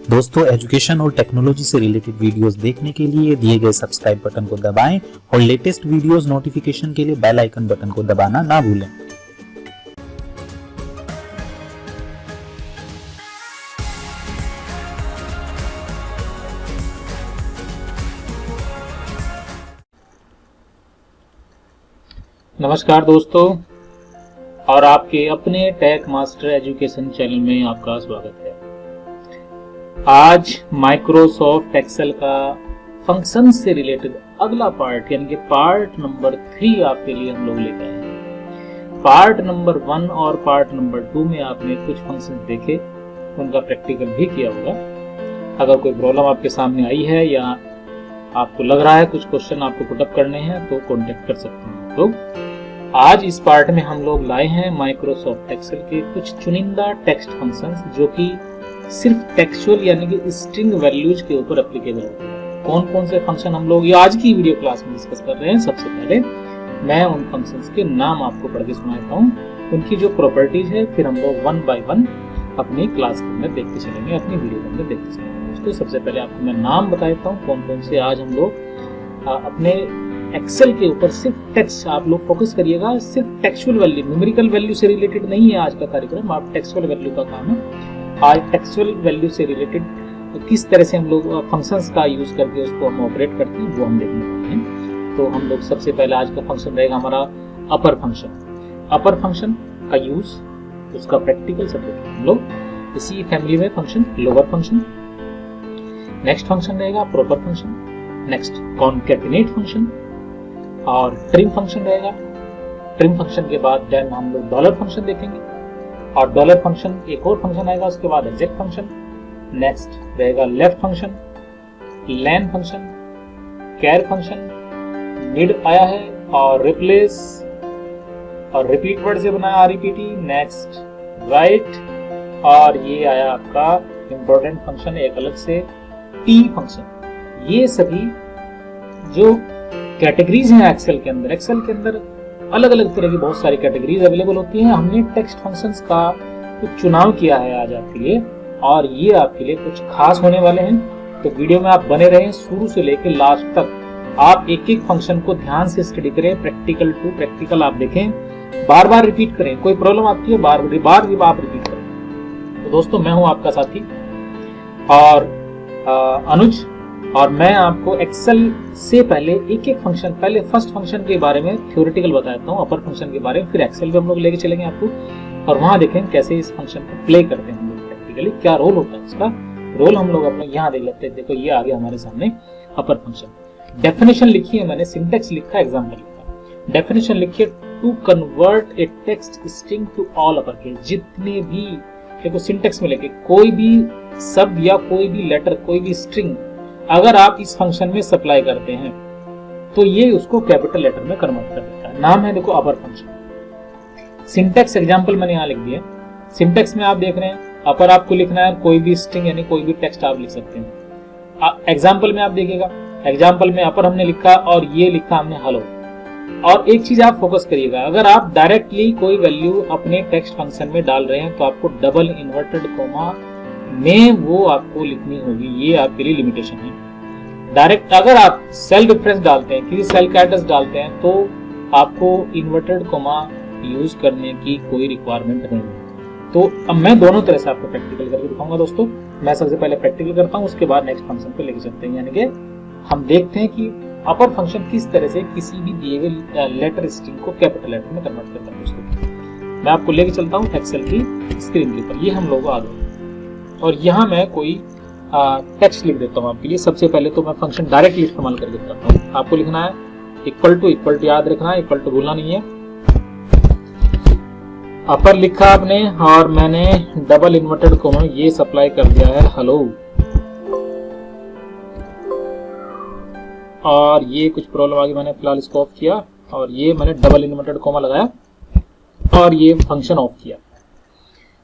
दोस्तों, एजुकेशन और टेक्नोलॉजी से रिलेटेड वीडियोस देखने के लिए दिए गए सब्सक्राइब बटन को दबाएं और लेटेस्ट वीडियोस नोटिफिकेशन के लिए बेल आइकन बटन को दबाना ना भूलें। नमस्कार दोस्तों, और आपके अपने टेक मास्टर एजुकेशन चैनल में आपका स्वागत है। आज माइक्रोसॉफ्ट एक्सेल का फंक्शन से रिलेटेड अगला पार्ट यानी कि पार्ट नंबर 3 आपके लिए हम लोग लेकर आए हैं। पार्ट नंबर 1 और पार्ट नंबर 2 में आपने कुछ फंक्शन देखे, उनका प्रैक्टिकल भी किया होगा। अगर कोई प्रॉब्लम आपके सामने आई है या आपको लग रहा है कुछ क्वेश्चन आपको पुटअप करने हैं तो कॉन्टेक्ट कर सकते हैं। तो आज इस पार्ट में हम लोग लाए हैं माइक्रोसॉफ्ट एक्सेल के कुछ चुनिंदा टेक्स्ट फंक्शंस जो कि सिर्फ टेक्सचुअल यानी कि स्ट्रिंग वैल्यूज के ऊपर एप्लीकेबल होते हैं। कौन कौन से फंक्शन हम लोग ये आज की वीडियो क्लास में डिस्कस कर रहे हैं। सबसे पहले मैं उन फंक्शंस के नाम आपको पढ़ के सुनाता हूँ, उनकी जो प्रॉपर्टीज है, फिर हम लोग 1 बाय 1 अपनी क्लास के अंदर देखते चलेंगे, अपनी वीडियो के अंदर देखते चलेंगे। दोस्तों, सबसे पहले आपको मैं नाम बता देता हूँ कौन कौन से आज हम लोग अपने एक्सेल के ऊपर सिर्फ टेक्स्ट, आप लोग फोकस करिएगा, सिर्फ टेक्सचुअल वैल्यू, न्यूमेरिकल वैल्यू से रिलेटेड नहीं है आज का कार्यक्रम। आप टेक्सचुअल वैल्यू का काम है। आज टेक्सचुअल वैल्यू से रिलेटेड किस तरह से हम लोग फंक्शंस का यूज करके उसको हम ऑपरेट करते हैं वो हम देखने वाले हैं। तो हम लोग सबसे पहले आज का फंक्शन रहेगा हमारा अपर फंक्शन। अपर फंक्शन का यूज, उसका प्रैक्टिकल सब्जेक्ट हम लोग इसी फैमिली में function lower function. Next function रहेगा proper function, next concatenate function और ट्रिम फंक्शन रहेगा। ट्रिम फंक्शन के बाद देन हम लोग डॉलर फंक्शन देखेंगे और डॉलर फंक्शन एक और फंक्शन आएगा, उसके बाद एग्जैक्ट फंक्शन। नेक्स्ट रहेगा लेफ्ट फंक्शन, लैन फंक्शन, कैर फंक्शन, मिड आया है और रिप्लेस और रिपीट वर्ड से बनाया आरईपीटी। नेक्स्ट राइट, और ये आया आपका इंपॉर्टेंट फंक्शन एक अलग से टी फंक्शन। ये सभी जो कैटेगरीज हैं एक्सेल के अंदर अलग अलग तरह की बहुत सारी कैटेगरीज अवेलेबल होती हैं। हमने टेक्स्ट फंक्शंस का कुछ चुनाव किया है आज आपके लिए, और ये आपके लिए कुछ खास होने वाले हैं। तो वीडियो में आप बने रहें, शुरू से लेकर लास्ट तक आप एक एक फंक्शन को ध्यान से स्टडी करें, प्रैक्टिकल टू प्रैक्टिकल आप देखें, बार बार रिपीट करें। कोई प्रॉब्लम आपकी है बार बार आप रिपीट करें। तो दोस्तों, मैं हूं आपका साथी और अनुज, और मैं आपको एक्सेल से पहले एक एक फंक्शन, पहले फर्स्ट फंक्शन के बारे में थ्योरेटिकल बताता हूँ, अपर फंक्शन के बारे में, फिर एक्सेल पे हम लोग लेके चलेंगे आपको और वहां देखें कैसे इस फंक्शन को प्ले करते हैं हम लोग प्रैक्टिकली, क्या रोल होता है इसका। रोल हम लोग अपने यहाँ देख लेते हैं। देखो, ये आ गया हमारे सामने अपर फंक्शन। डेफिनेशन लिखी है मैंने, सिंटेक्स लिखा, एग्जाम्पल लिखा। डेफिनेशन लिखिए, to convert a text string to all upper case. जितने भी, देखो सिंटेक्स में लेके, कोई भी शब्द या कोई भी लेटर, कोई भी स्ट्रिंग अगर आप इस फंक्शन में सप्लाई करते हैं तो ये उसको कैपिटल लेटर में कन्वर्ट कर देता है। नाम है देखो अपर फंक्शन। सिंटेक्स एग्जांपल मैंने यहाँ लिख दिया। सिंटेक्स में आप देख रहे हैं, अपर आपको लिखना है कोई भी स्ट्रिंग यानी कोई भी टेक्स्ट आप लिख सकते हैं। एग्जांपल में आप देखिएगा, एग्जांपल में अपर हमने लिखा और ये लिखा हमने हेलो। और एक चीज आप फोकस करिएगा, अगर आप डायरेक्टली कोई वैल्यू अपने टेक्स्ट फंक्शन में डाल रहे हैं तो आपको डबल इन्वर्टेड कोमा में वो आपको लिखनी होगी। ये आपके लिए लिमिटेशन है। डायरेक्ट अगर आप सेल रेफरेंस डालते हैं, किसी सेल का एड्रेस डालते हैं, तो आपको इन्वर्टेड कोमा यूज करने की कोई रिक्वायरमेंट नहीं है। तो अब मैं दोनों तरह से आपको प्रैक्टिकल करके दिखाऊंगा दोस्तों। मैं सबसे पहले प्रैक्टिकल करता हूँ, उसके बाद नेक्स्ट फंक्शन पे लेके चलते हैं, यानी कि हम देखते हैं कि अपर फंक्शन किस तरह से किसी भी दिए गए लेटर स्ट्रिंग को कैपिटल लेटर में कन्वर्ट करता है दोस्तों। मैं आपको लेके चलता हूँ एक्सेल की स्क्रीन के ऊपर। ये हम लोग आ गए और यहाँ मैं कोई टेक्स्ट लिख देता हूँ आपके लिए। सबसे पहले तो मैं फंक्शन डायरेक्टली इस्तेमाल करके बताता हूँ। आपको लिखना है इक्वल टू याद रखना है, इक्वल टू भूलना नहीं है। अपर लिखा आपने और मैंने डबल इन्वर्टेड कोमा ये सप्लाई कर दिया है हेलो, और ये कुछ प्रॉब्लम आ गई, मैंने फिलहाल इसको ऑफ किया और ये मैंने डबल इन्वर्टेड कोमा लगाया और ये फंक्शन ऑफ किया।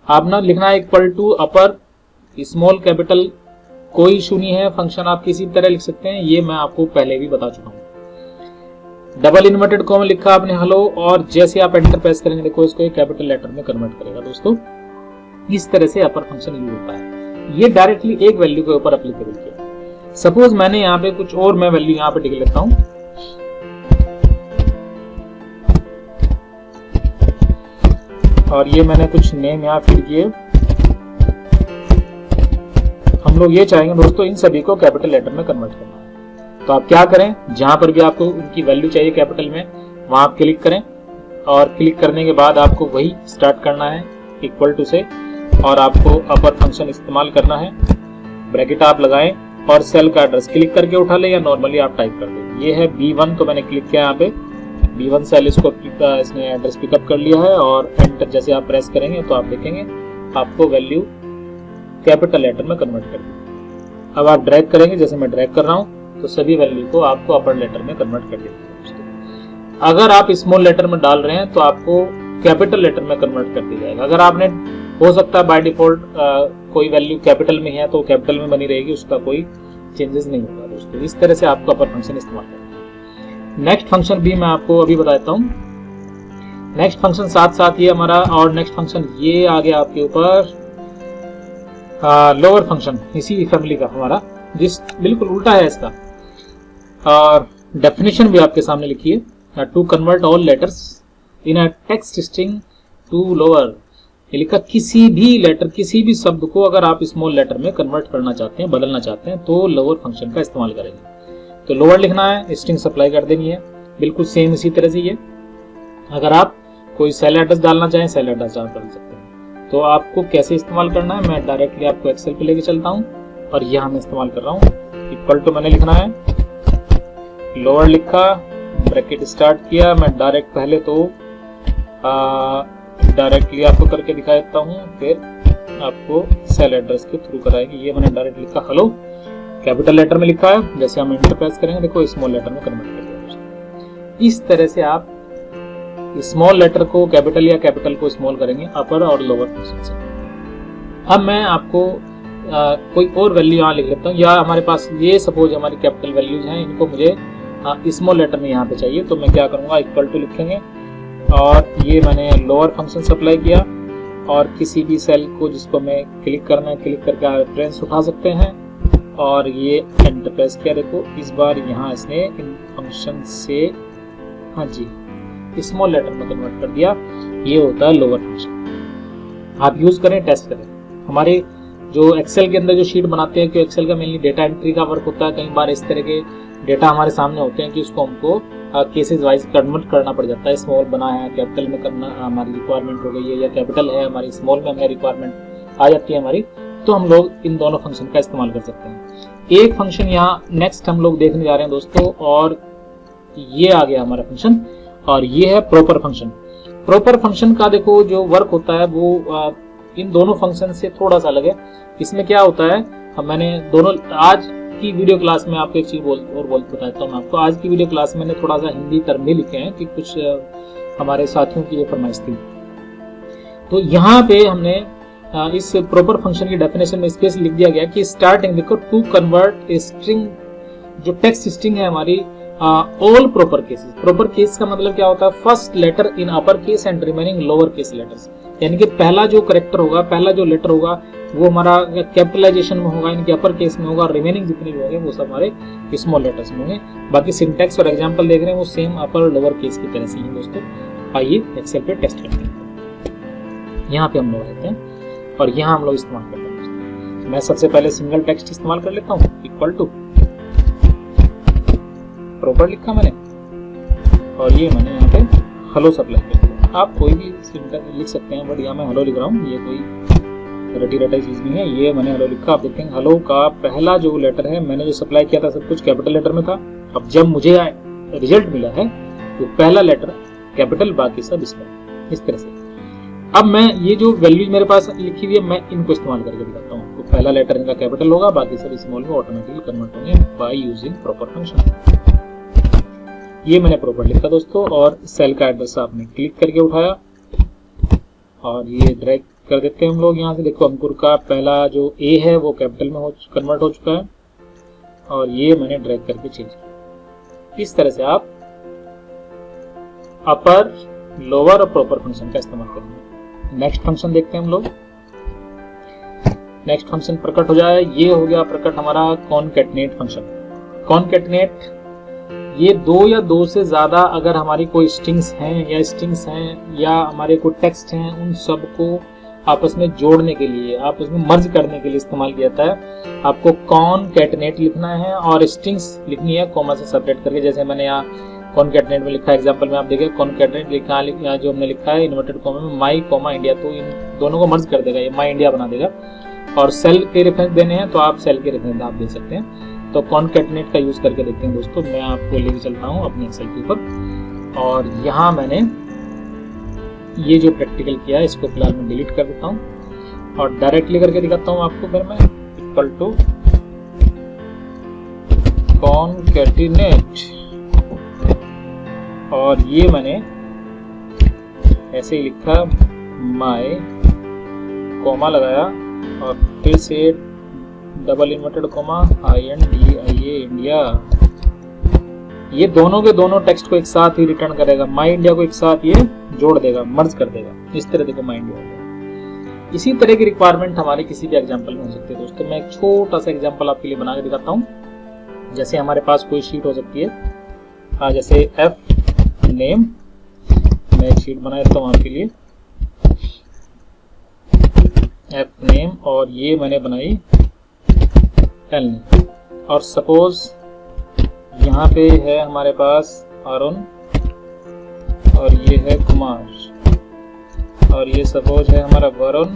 आप ना लिखना है equal to upper small capital, कोई इशू नहीं है, फंक्शन आप किसी तरह लिख सकते हैं, ये मैं आपको पहले भी बता चुका हूं। डबल इन्वर्टेड कॉमा लिखा आपने हेलो, और जैसे आप एंटर प्रेस करेंगे देखो इसको एक कैपिटल लेटर में कन्वर्ट करेगा दोस्तों। इस तरह से अपर फंक्शन यूज होता है। ये डायरेक्टली एक वैल्यू के ऊपर एप्लीकेबल किया। सपोज मैंने यहाँ पे कुछ और मैं वैल्यू यहाँ पे लिख लेता हूं, और ये मैंने कुछ नेम यहाँ फिल किए। हम लोग ये चाहेंगे दोस्तों इन सभी को कैपिटल लेटर में कन्वर्ट करना है। तो आप क्या करें, जहां पर भी आपको उनकी वैल्यू चाहिए कैपिटल में, वहां आप क्लिक करें, और क्लिक करने के बाद आपको वही स्टार्ट करना है इक्वल टू से, और आपको अपर फंक्शन इस्तेमाल करना है। ब्रैकेट आप लगाएं और सेल का एड्रेस क्लिक करके उठा ले, या नॉर्मली आप टाइप कर दें। ये है B1, तो मैंने क्लिक किया यहाँ पे B1 सेल, इसको इसने एड्रेस पिकअप कर लिया है, और एंटर जैसे आप प्रेस करेंगे तो आप देखेंगे आपको वैल्यू कैपिटल लेटर में कन्वर्ट कर दी। अब आप ड्रैग करेंगे, जैसे मैं ड्रैग कर रहा हूँ, तो सभी वैल्यू को आपको अपर लेटर में कन्वर्ट कर देंगे। अगर आप स्मॉल लेटर में डाल रहे हैं तो आपको कैपिटल लेटर में कन्वर्ट कर दिया जाएगा। अगर आपने, हो सकता है बाय डिफॉल्ट कोई वैल्यू कैपिटल में है तो कैपिटल में बनी रहेगी, उसका कोई चेंजेस नहीं होगा दोस्तों। इस तरह से आपको अपर फंक्शन इस्तेमाल करना है। नेक्स्ट फंक्शन भी मैं आपको अभी बताता हूँ। नेक्स्ट फंक्शन साथ साथ ये हमारा, और नेक्स्ट फंक्शन ये आ गया आपके ऊपर लोअर फंक्शन, इसी फैमिली का हमारा, जिस बिल्कुल उल्टा है इसका। और डेफिनेशन भी आपके सामने लिखी है, to convert all letters in a text string to lower. ये लिखा किसी भी लेटर, किसी भी शब्द को अगर आप स्मॉल लेटर में कन्वर्ट करना चाहते हैं, बदलना चाहते हैं, तो लोअर फंक्शन का इस्तेमाल करेंगे। तो लोअर लिखना है, स्ट्रिंग सप्लाई कर देनी है, बिल्कुल सेम इसी तरह से। ये अगर आप कोई सेल एड्रेस डालना चाहें, सेल एड्रेस डाल सकते हैं। तो आपको कैसे इस्तेमाल करना है, मैं डायरेक्टली आपको एक्सेल पे लेके चलता हूँ, और यहाँ मैं इस्तेमाल कर रहा हूँ। इक्वल टू मैंने लिखना है, लोअर लिखा, ब्रैकेट स्टार्ट किया। मैं डायरेक्ट पहले तो डायरेक्टली आपको करके दिखा देता हूँ, फिर आपको सेल एड्रेस के थ्रू कराएंगे। ये मैंने डायरेक्ट लिखा हेलो, कैपिटल लेटर में लिखा है, जैसे हम एंटर प्रेस करेंगे देखो स्मॉल लेटर में कन्वर्ट कर दिया। इस तरह से आप स्मॉल लेटर को कैपिटल या कैपिटल को स्मॉल करेंगे अपर और लोअर फंक्शन से। अब मैं आपको कोई और वैल्यू यहाँ लिख लेता हूँ, या हमारे पास ये सपोज हमारी कैपिटल वैल्यूज हैं, इनको मुझे स्मॉल लेटर में यहाँ पे चाहिए। तो मैं क्या करूँगा, इक्वल टू लिखेंगे, और ये मैंने लोअर फंक्शन सप्लाई किया, और किसी भी सेल को जिसको मैं क्लिक करना है, क्लिक करके आप रेफरेंस उठा सकते हैं, और ये एंटर प्रेस किया। देखो इस बार यहाँ इसने इन फंक्शन से, हाँ जी, स्मॉल लेटर में कन्वर्ट कर दिया। ये होता है लोअर फंक्शन। आप यूज करें, टेस्ट करें। हमारे जो एक्सेल के अंदर जो शीट बनाते हैं, कि एक्सेल का मेनली डेटा एंट्री का वर्क होता है, कई बार इस तरह के डेटा हमारे सामने होते हैं कि उसको हमको केसेस वाइज कन्वर्ट करना पड़ जाता है। स्मॉल बना है, कैपिटल में करना हमारी रिक्वायरमेंट हो गई है, या कैपिटल है हमारी, स्मॉल में हमें रिक्वायरमेंट आ जाती है हमारी, तो हम लोग इन दोनों फंक्शन का इस्तेमाल कर सकते हैं। एक फंक्शन यहाँ नेक्स्ट हम लोग देखने जा रहे हैं दोस्तों, और ये आ गया हमारा फंक्शन, और ये है प्रॉपर फंक्शन। प्रॉपर फंक्शन का देखो जो वर्क होता है वो इन दोनों फंक्शन से थोड़ा सा अलग है। इसमें क्या होता है, मैंने दोनों आज की वीडियो क्लास में आपको एक चीज बताता हूँ। मैं आपको आज की वीडियो क्लास में मैंने थोड़ा सा हिंदी टर्म भी लिखे हैं कि कुछ हमारे साथियों की ये फरमाइश थी। तो यहाँ पे हमने इस प्रॉपर फंक्शन की डेफिनेशन में स्पेस लिख दिया गया कि स्टार्टिंग देखो टू कन्वर्ट ए स्ट्रिंग, जो टेक्स्ट स्ट्रिंग है हमारी, all proper cases. Proper case का मतलब क्या होता है, first letter in upper case and remaining lower case letters. यानी कि पहला जो करेक्टर होगा, पहला जो लेटर होगा वो हमारा कैपिटलाइजेशन में होगा, यानी कि अपर केस में होगा, रिमेनिंग जितने भी होंगे वो सब हमारे स्मॉल लेटर्स में होंगे। बाकी सिंटैक्स और एग्जांपल देख रहे हैं वो सेम अपर लोअर केस की तरह से ही दोस्तों। आइए एक्सेल पे टेस्ट करते हैं। यहाँ पे हम लोग रहते हैं, और यहाँ हम लोग इस्तेमाल करते हैं। मैं सबसे पहले सिंगल टेक्स्ट इस्तेमाल कर लेता हूँ, इक्वल टू प्रॉपर लिखा मैंने, और ये मैंने यहाँ पे हेलो सप्लाई कर दिया। आप कोई भी सिंटैक्स लिख सकते हैं, बट यहाँ मैं हेलो लिख रहा हूँ, ये कोई रटी रटाई चीज नहीं है। ये मैंने हेलो लिखा। आप देखेंगे हेलो का पहला जो लेटर है, मैंने जो सप्लाई किया था सब कुछ कैपिटल लेटर में था। अब जब मुझे रिजल्ट मिला है तो पहला लेटर कैपिटल, बाकी सब स्मॉल, इस तरह से। अब मैं ये जो वैल्यूज मेरे पास लिखी हुई है, मैं इनको इस्तेमाल करके दिखाता हूँ। तो पहला लेटर इनका कैपिटल होगा, बाकी सब स्मॉल में ऑटोमेटिकली कन्वर्ट होंगे बाय यूजिंग प्रॉपर फंक्शन। ये मैंने प्रॉपर लिखा दोस्तों, और सेल का एड्रेस आपने क्लिक करके उठाया, और ये ड्रैग कर देते हैं हम लोग यहाँ से। देखो अंकुर का पहला जो ए है वो कैपिटल में कन्वर्ट हो चुका है, और ये मैंने ड्रैग करके चेंज किया। इस तरह से आप अपर, लोअर और प्रॉपर फंक्शन का इस्तेमाल करेंगे। नेक्स्ट फंक्शन देखते हैं हम लोग। नेक्स्ट फंक्शन प्रकट हो जाए। ये हो गया प्रकट हमारा कॉनकैटनेट फंक्शन। कॉनकैटनेट ये दो या दो से ज्यादा अगर हमारी कोई स्ट्रिंग्स हैं या हमारे कोई टेक्स्ट हैं, उन सबको आपस में जोड़ने के लिए, आपस में मर्ज करने के लिए इस्तेमाल किया जाता है। आपको कॉनकैटनेट लिखना है और स्ट्रिंग्स लिखनी है कॉमा से सेपरेट करके। जैसे मैंने यहाँ कॉनकैटनेट में लिखा है, एग्जांपल में आप देखिए कॉनकैटनेट लिखा है, जो हमने लिखा है इन्वर्टेड कॉमा में माई कॉमा इंडिया, तो इन दोनों को मर्ज कर देगा, ये माई इंडिया बना देगा। और सेल के रेफरेंस देने हैं तो आप सेल के रेफरेंस आप दे सकते हैं। तो कॉनकैटनेट का यूज करके देखते हैं दोस्तों। मैं आपको लेके चलता हूँ अपने एक्सेल के ऊपर, और यहाँ मैंने ये जो प्रैक्टिकल किया है इसको फिलहाल मैं डिलीट कर देता हूँ और डायरेक्टली करके दिखाता हूँ आपको। फिर मैं इक्वल टू कॉनकैटिनेट, और ये मैंने ऐसे ही लिखा माई कॉमा लगाया और फिर से double inverted comma INDIA India. ये दोनों के दोनों टेक्स्ट को एक साथ ही रिटर्न करेगा, माई इंडिया को एक साथ ये जोड़ देगा, मर्ज कर देगा। इस तरह देखो माई इंडिया हो गया। इसी तरह की रिक्वायरमेंट हमारे किसी भी एग्जांपल में हो सकती है दोस्तों। मैं एक छोटा सा एग्जांपल आपके लिए बना के दिखाता हूँ। जैसे हमारे पास कोई शीट हो सकती है, जैसे F नेम, मैं एक शीट बना देता हूँ आपके लिए F नेम, और ये मैंने बनाई L नेम। और सपोज यहाँ पे है हमारे पास अरुण और ये है कुमार, और ये सपोज है हमारा वरुण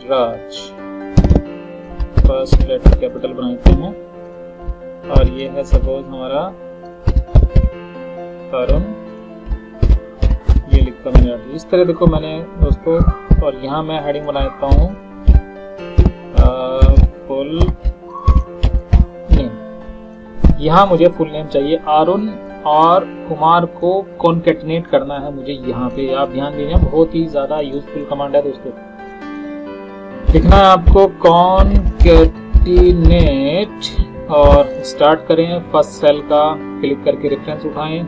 राज, फर्स्ट लेटर कैपिटल बनाते हैं, और ये है सपोज हमारा अरुण, ये लिखा मैंने। इस तरह देखो मैंने दोस्तों, और यहाँ मैं हेडिंग बना देता हूँ फुल नेम। यहाँ मुझे फुल नेम चाहिए, अरुण और कुमार को कॉनकैटिनेट करना है मुझे। यहाँ पे आप ध्यान दीजिए, बहुत ही ज्यादा यूजफुल कमांड है दोस्तों। लिखना है आपको कॉनकैटिनेट, और स्टार्ट करें फर्स्ट सेल का क्लिक करके रेफरेंस उठाएं,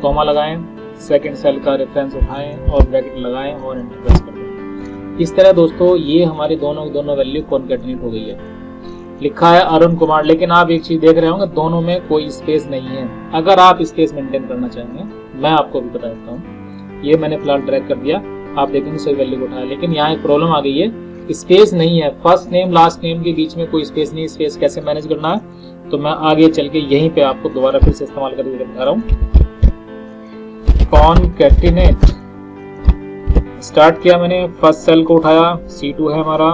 कॉमा लगाएं, सेकंड सेल का रेफरेंस उठाएं और ब्रैकेट लगाएं और एंटर प्रेस कर दें। इस तरह दोस्तों ये हमारे दोनों वैल्यू कॉनकैटिनेट हो गई है। लिखा है अरुण कुमार, लेकिन आप एक चीज देख रहे होंगे, दोनों में कोई स्पेस नहीं है। अगर आप स्पेस मेंटेन करना चाहेंगे, मैं आपको भी बता देता हूँ। ये मैंने फिलहाल ड्रैग कर दिया, आप देखेंगे सही वैल्यू को उठाया, लेकिन यहाँ एक प्रॉब्लम आ गई है, स्पेस नहीं है। फर्स्ट नेम लास्ट नेम के बीच में कोई स्पेस नहीं, स्पेस कैसे मैनेज करना है तो मैं आगे चल के यहीं पे आपको दोबारा फिर से इस्तेमाल करके दिखा रहा हूँ। कॉनकैटिनेट स्टार्ट किया मैंने, फर्स्ट सेल को उठाया, C2 है हमारा,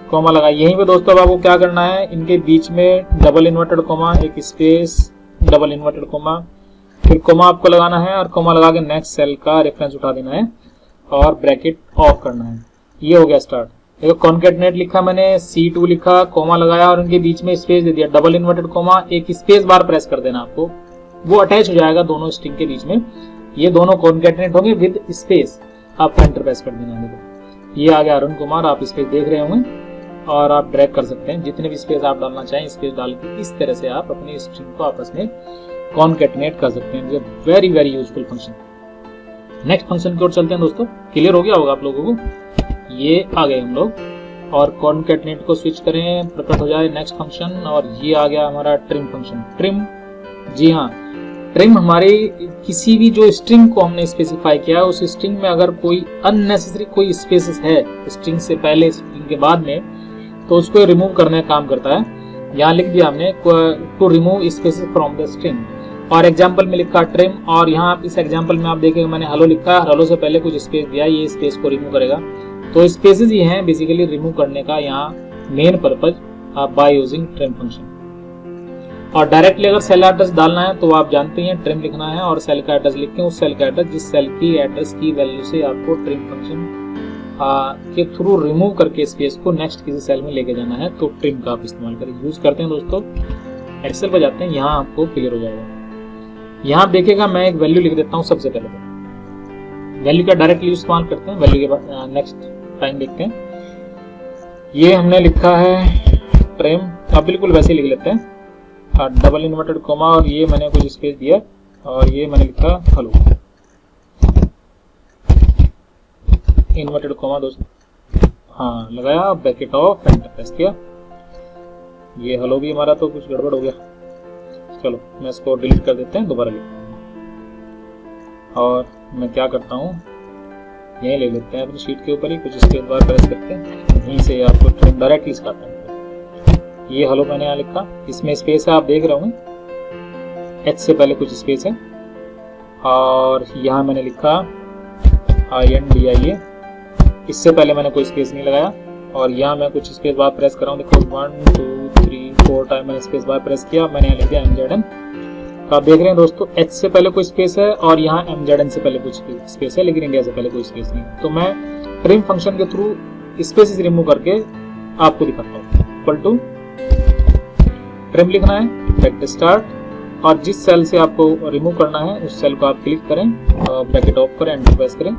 कॉमा लगा। यहीं पे दोस्तों अब आपको क्या करना है, इनके बीच में डबल इन्वर्टेड कॉमा, एक स्पेस, डबल इन्वर्टेड कॉमा, फिर कॉमा आपको लगाना है और कॉमा लगा के नेक्स्ट सेल का रेफरेंस उठा देना है और ब्रैकेट ऑफ करना है। ये हो गया स्टार्ट। देखो कॉनकैटिनेट लिखा मैंने, C2 लिखा, कॉमा लगाया और उनके बीच में स्पेस दे दिया, डबल इन्वर्टेड कॉमा, एक स्पेस बार प्रेस कर देना आपको, वो अटैच हो जाएगा दोनों स्ट्रिंग के बीच में। ये दोनों कॉनकैटिनेट होंगे विद स्पेस, आप एंटर प्रेस कर देना। देखो ये आ गया अरुण कुमार, आप स्पेस देख रहे होंगे और आप ड्रैग कर सकते हैं जितने भी स्पेस आप डालना चाहें, स्पेस डाल के इस तरह से आप अपनी स्ट्रिंग को आपस में कॉनकैटिनेट कर सकते हैं। Very very useful function. Next function की ओर चलते हैं दोस्तों। क्लियर हो गया होगा आप लोगों को, ये आ गए हम लोग, और कॉनकैटिनेट को स्विच करें, प्रकट हो जाए नेक्स्ट फंक्शन, और ये आ गया हमारा ट्रिम फंक्शन। ट्रिम, जी हाँ, ट्रिम हमारी किसी भी जो स्ट्रिंग को हमने स्पेसिफाई किया है उस स्ट्रिंग में अगर कोई अननेसेसरी कोई स्पेसेस है स्ट्रिंग से पहले स्ट्रिंग के बाद में, तो उसको रिमूव करने का काम करता है। यहाँ लिख दिया हमने to remove spaces from the string, और एग्जांपल में लिखा ट्रिम, और यहाँ इस एग्जांपल में आप देखेंगे मैंने हेलो लिखा, हेलो से पहले कुछ स्पेस दिया, ये स्पेस को रिमूव करेगा। तो स्पेसेस ये हैं बेसिकली रिमूव करने का यहाँ main purpose by using trim function. और डायरेक्टली अगर सेल एड्रेस डालना है तो आप जानते हैं ट्रिम लिखना है और सेल का एड्रेस लिख के उस सेल का एड्रेस जिस सेल की एड्रेस की वैल्यू से आपको ट्रिम फंक्शन के थ्रू रिमूव करके स्पेस को नेक्स्ट किसी सेल में लेके जाना है, तो ट्रिम का आप इस्तेमाल करें, यूज करते हैं दोस्तों। एक्सेल पर जाते हैं, यहाँ आपको क्लियर हो जाएगा। यहाँ देखिएगा मैं एक वैल्यू लिख देता हूँ सबसे पहले, वैल्यू का डायरेक्टली इस्तेमाल करते हैं, वैल्यू के बाद नेक्स्ट टाइम देखते हैं। ये हमने लिखा है ट्रिम, आप बिल्कुल वैसे लिख लेते हैं, डबल इन्वर्टेड कॉमा, और ये मैंने कुछ स्पेस दिया और ये मैंने लिखा हेलो, इन्वर्टेड कॉमा दोस्तों, हाँ लगाया, ब्रैकेट ऑफ, एंटर प्रेस किया। ये हेलो भी हमारा तो कुछ गड़बड़ हो गया। चलो मैं इसको डिलीट कर देते हैं, दोबारा लिखते हैं। और मैं क्या करता हूँ, यहीं ले लेते हैं अपनी शीट के ऊपर ही, कुछ स्पेस बार प्रेस करते हैं, यहीं से आपको ट्रिम डायरेक्टली सिखाते हैं। ये हेलो मैंने यहाँ लिखा, इसमें स्पेस है, आप देख रहे होंगे, एच से पहले कुछ स्पेस है। और यहाँ मैंने लिखा INDIA, इससे पहले मैंने कोई स्पेस नहीं लगाया। और यहाँ मैं कुछ स्पेस बार प्रेस कर रहा हूँ, देखो 1 2 3 4 टाइम मैंने स्पेस बार प्रेस किया। मैंने यहाँ लिख दिया MZN। तो आप देख रहे हैं दोस्तों, H से पहले कोई स्पेस है और यहाँ MZN से पहले कुछ स्पेस है, लेकिन इंडिया से पहले कोई स्पेस नहीं। तो मैं ट्रिम फंक्शन के थ्रू स्पेसेस रिमूव करके आपको दिखाता हूँ। इक्वल टू ट्रिम लिखना है, ब्रैकेट स्टार्ट, और जिस सेल से आपको रिमूव करना है उस सेल को आप क्लिक करें, ब्रैकेट ऑफ करें, एंटर प्रेस करें,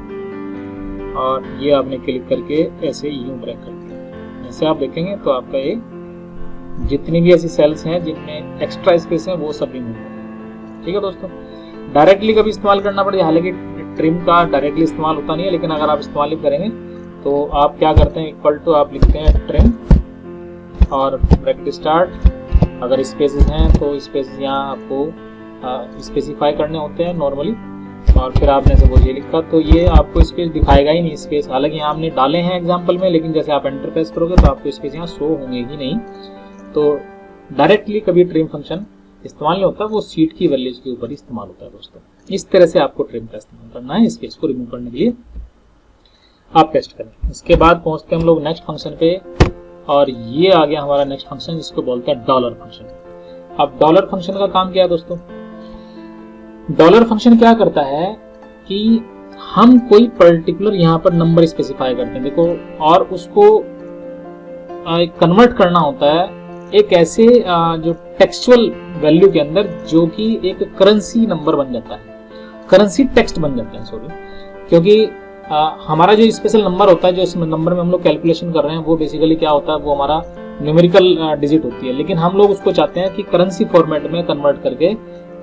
और ये आपने क्लिक करके ऐसे यूं ड्रैग कर दिया। ऐसे आप देखेंगे तो आपका ये जितनी भी ऐसी सेल्स हैं जिनमें एक्स्ट्रा स्पेस है वो सब रिमूव है। ठीक है दोस्तों, डायरेक्टली कभी इस्तेमाल करना पड़ेगा, हालांकि ट्रिम का डायरेक्टली इस्तेमाल होता नहीं है, लेकिन अगर आप इस्तेमाल ही करेंगे तो आप क्या करते हैं, इक्वल टू आप लिखते हैं ट्रिम और ब्रैकेट स्टार्ट। अगर स्पेसेस हैं तो स्पेसेस यहाँ आपको स्पेसिफाई करने होते हैं नॉर्मली, और फिर आपने सपोज ये लिखा तो ये आपको स्पेस दिखाएगा ही नहीं स्पेस, हालांकि यहाँ हमने डाले हैं एग्जांपल में, लेकिन जैसे आप एंटर प्रेस करोगे तो आपको स्पेस यहाँ शो होंगे ही नहीं। तो डायरेक्टली कभी ट्रिम फंक्शन इस्तेमाल नहीं होता, वो सीट की वैल्यूज के ऊपर ही इस्तेमाल होता है दोस्तों। इस तरह से आपको ट्रिम का इस्तेमाल करना है स्पेस को रिमूव करने के लिए। आप टेस्ट करें। इसके बाद पहुंचते हैं हम लोग नेक्स्ट फंक्शन पे, और ये आ गया हमारा नेक्स्ट फंक्शन जिसको बोलते हैं डॉलर फंक्शन। अब डॉलर फंक्शन का काम क्या है दोस्तों, डॉलर फंक्शन क्या करता है कि हम कोई पर्टिकुलर यहाँ पर नंबर स्पेसिफाई करते हैं, देखो, और उसको कन्वर्ट करना होता है एक ऐसे जो टेक्सचुअल वैल्यू के अंदर, जो कि एक करेंसी नंबर बन जाता है, करेंसी टेक्स्ट बन जाता है, सॉरी, क्योंकि हमारा जो स्पेशल नंबर होता है, जो इस नंबर में हम लोग कैलकुलेशन कर रहे हैं, वो बेसिकली क्या होता है, वो हमारा न्यूमेरिकल डिजिट होती है, लेकिन हम लोग उसको चाहते हैं कि करेंसी फॉर्मेट में कन्वर्ट करके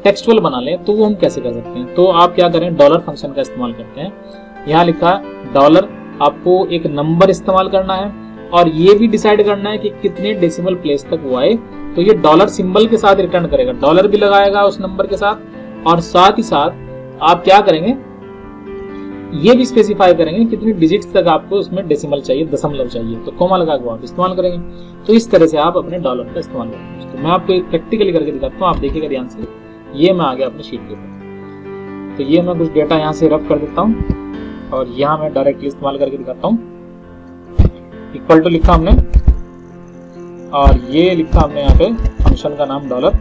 टेक्सचुअल बना लें। तो वो हम कैसे कर सकते हैं, तो आप क्या करें, डॉलर फंक्शन का इस्तेमाल करते हैं। यहाँ लिखा डॉलर, आपको एक नंबर इस्तेमाल करना है और ये भी डिसाइड करना है कि कितने डेसिमल प्लेस तक वो आए। तो ये डॉलर सिंबल के साथ रिटर्न करेगा, डॉलर भी लगाएगा उस नंबर के साथ, और साथ ही साथ आप क्या करेंगे, ये भी स्पेसिफाई करेंगे कितनी डिजिट्स तक आपको उसमें डेसिमल चाहिए, दशमलव चाहिए, तो कोमा लगा के आप इस्तेमाल करेंगे। तो इस तरह से आप अपने डॉलर का इस्तेमाल करेंगे। तो मैं आपको एक प्रैक्टिकली करके दिखाता हूँ, आप देखिएगा ध्यान से। ये मैं आ गया अपनी शीट के ऊपर, तो ये मैं कुछ डेटा यहाँ से रफ कर देता हूँ और यहाँ मैं डायरेक्टली इस्तेमाल करके दिखाता हूँ। इक्वल टू लिखा हमने, और ये लिखा हमने यहाँ पे फंक्शन का नाम डॉलर,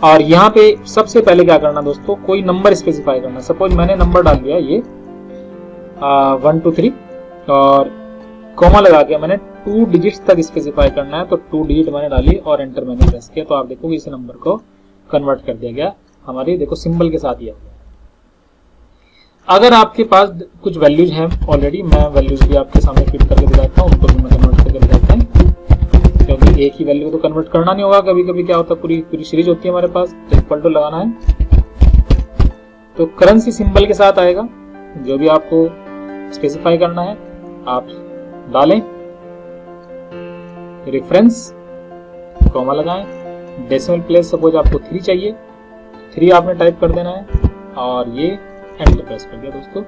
और यहाँ पे सबसे पहले क्या करना दोस्तों, कोई नंबर स्पेसिफाई करना। सपोज मैंने नंबर डाल दिया ये 1 2 3, और कोमा लगा के मैंने 2 डिजिट्स तक स्पेसिफाई करना है, तो 2 डिजिट मैंने डाली और एंटर मैंने प्रेस किया। तो आप देखोगे इस नंबर को कन्वर्ट कर दिया गया हमारी, देखो सिंबल के साथ ही आ गया। अगर आपके पास कुछ वैल्यूज हैं ऑलरेडी, मैं वैल्यूज भी आपके सामने फिट करके दिखाता हूँ, उनको भी मैं कन्वर्ट करके दिखाता हूँ, क्योंकि एक ही वैल्यू को तो कन्वर्ट करना नहीं होगा, कभी कभी क्या होता है पूरी सीरीज होती है हमारे पास। तो इक्वल टू लगाना है, तो करेंसी सिंबल के साथ आएगा, जो भी आपको स्पेसिफाई करना है आप डालें, रेफरेंस, कॉमा लगाएं, डेसिमल प्लेस सपोज आपको 3 चाहिए, 3 आपने टाइप कर देना है, और ये एंटर प्रेस कर दिया दोस्तों,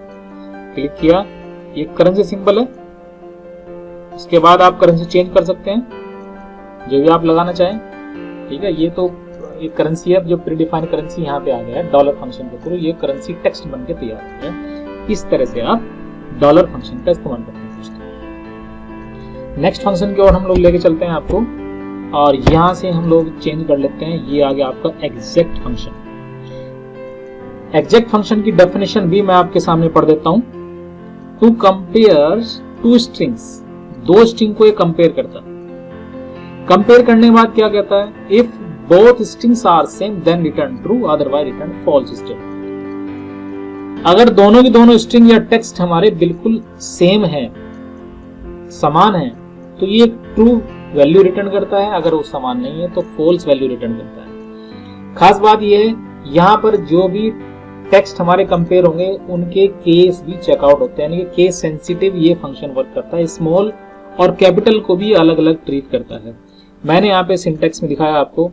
क्लिक किया, ये करेंसी सिंबल है। इसके बाद आप करेंसी चेंज कर सकते हैं, जो भी आप लगाना चाहें, ठीक है। ये तो एक करेंसी है, जो प्रीडिफाइंड करेंसी यहाँ पे आ गया है डॉलर फंक्शन के थ्रू, ये करेंसी टेक्स्ट बन के तैयार हो गया। इस तरह से आप डॉलर फंक्शन का इस्तेमाल करते हैं दोस्तों। नेक्स्ट फंक्शन की ओर हम लोग लेके चलते हैं आपको, और यहां से हम लोग चेंज कर लेते हैं, ये आ गया आपका एग्जैक्ट फंक्शन। एग्जैक्ट फंक्शन की डेफिनेशन भी मैं आपके सामने पढ़ देता हूं। टू कंपेयर 2 स्ट्रिंग्स, 2 स्ट्रिंग को ये कंपेयर करता है। कंपेयर करने के बाद क्या कहता है, if both strings are same then return true, otherwise return false statement. अगर दोनों की दोनों स्ट्रिंग या टेक्स्ट हमारे बिल्कुल सेम है, समान है, तो ये ट्रू वैल्यू रिटर्न करता है, अगर वो समान नहीं है तो फॉल्स वैल्यू रिटर्न करता है। खास बात ये है, यहाँ पर जो भी टेक्स्ट हमारे कंपेयर होंगे उनके केस भी चेकआउट होते हैं, यानी कि केस सेंसिटिव ये फंक्शन वर्क करता है। स्मॉल और कैपिटल को भी अलग अलग ट्रीट करता है। मैंने यहाँ पे सिंटेक्स में दिखाया आपको,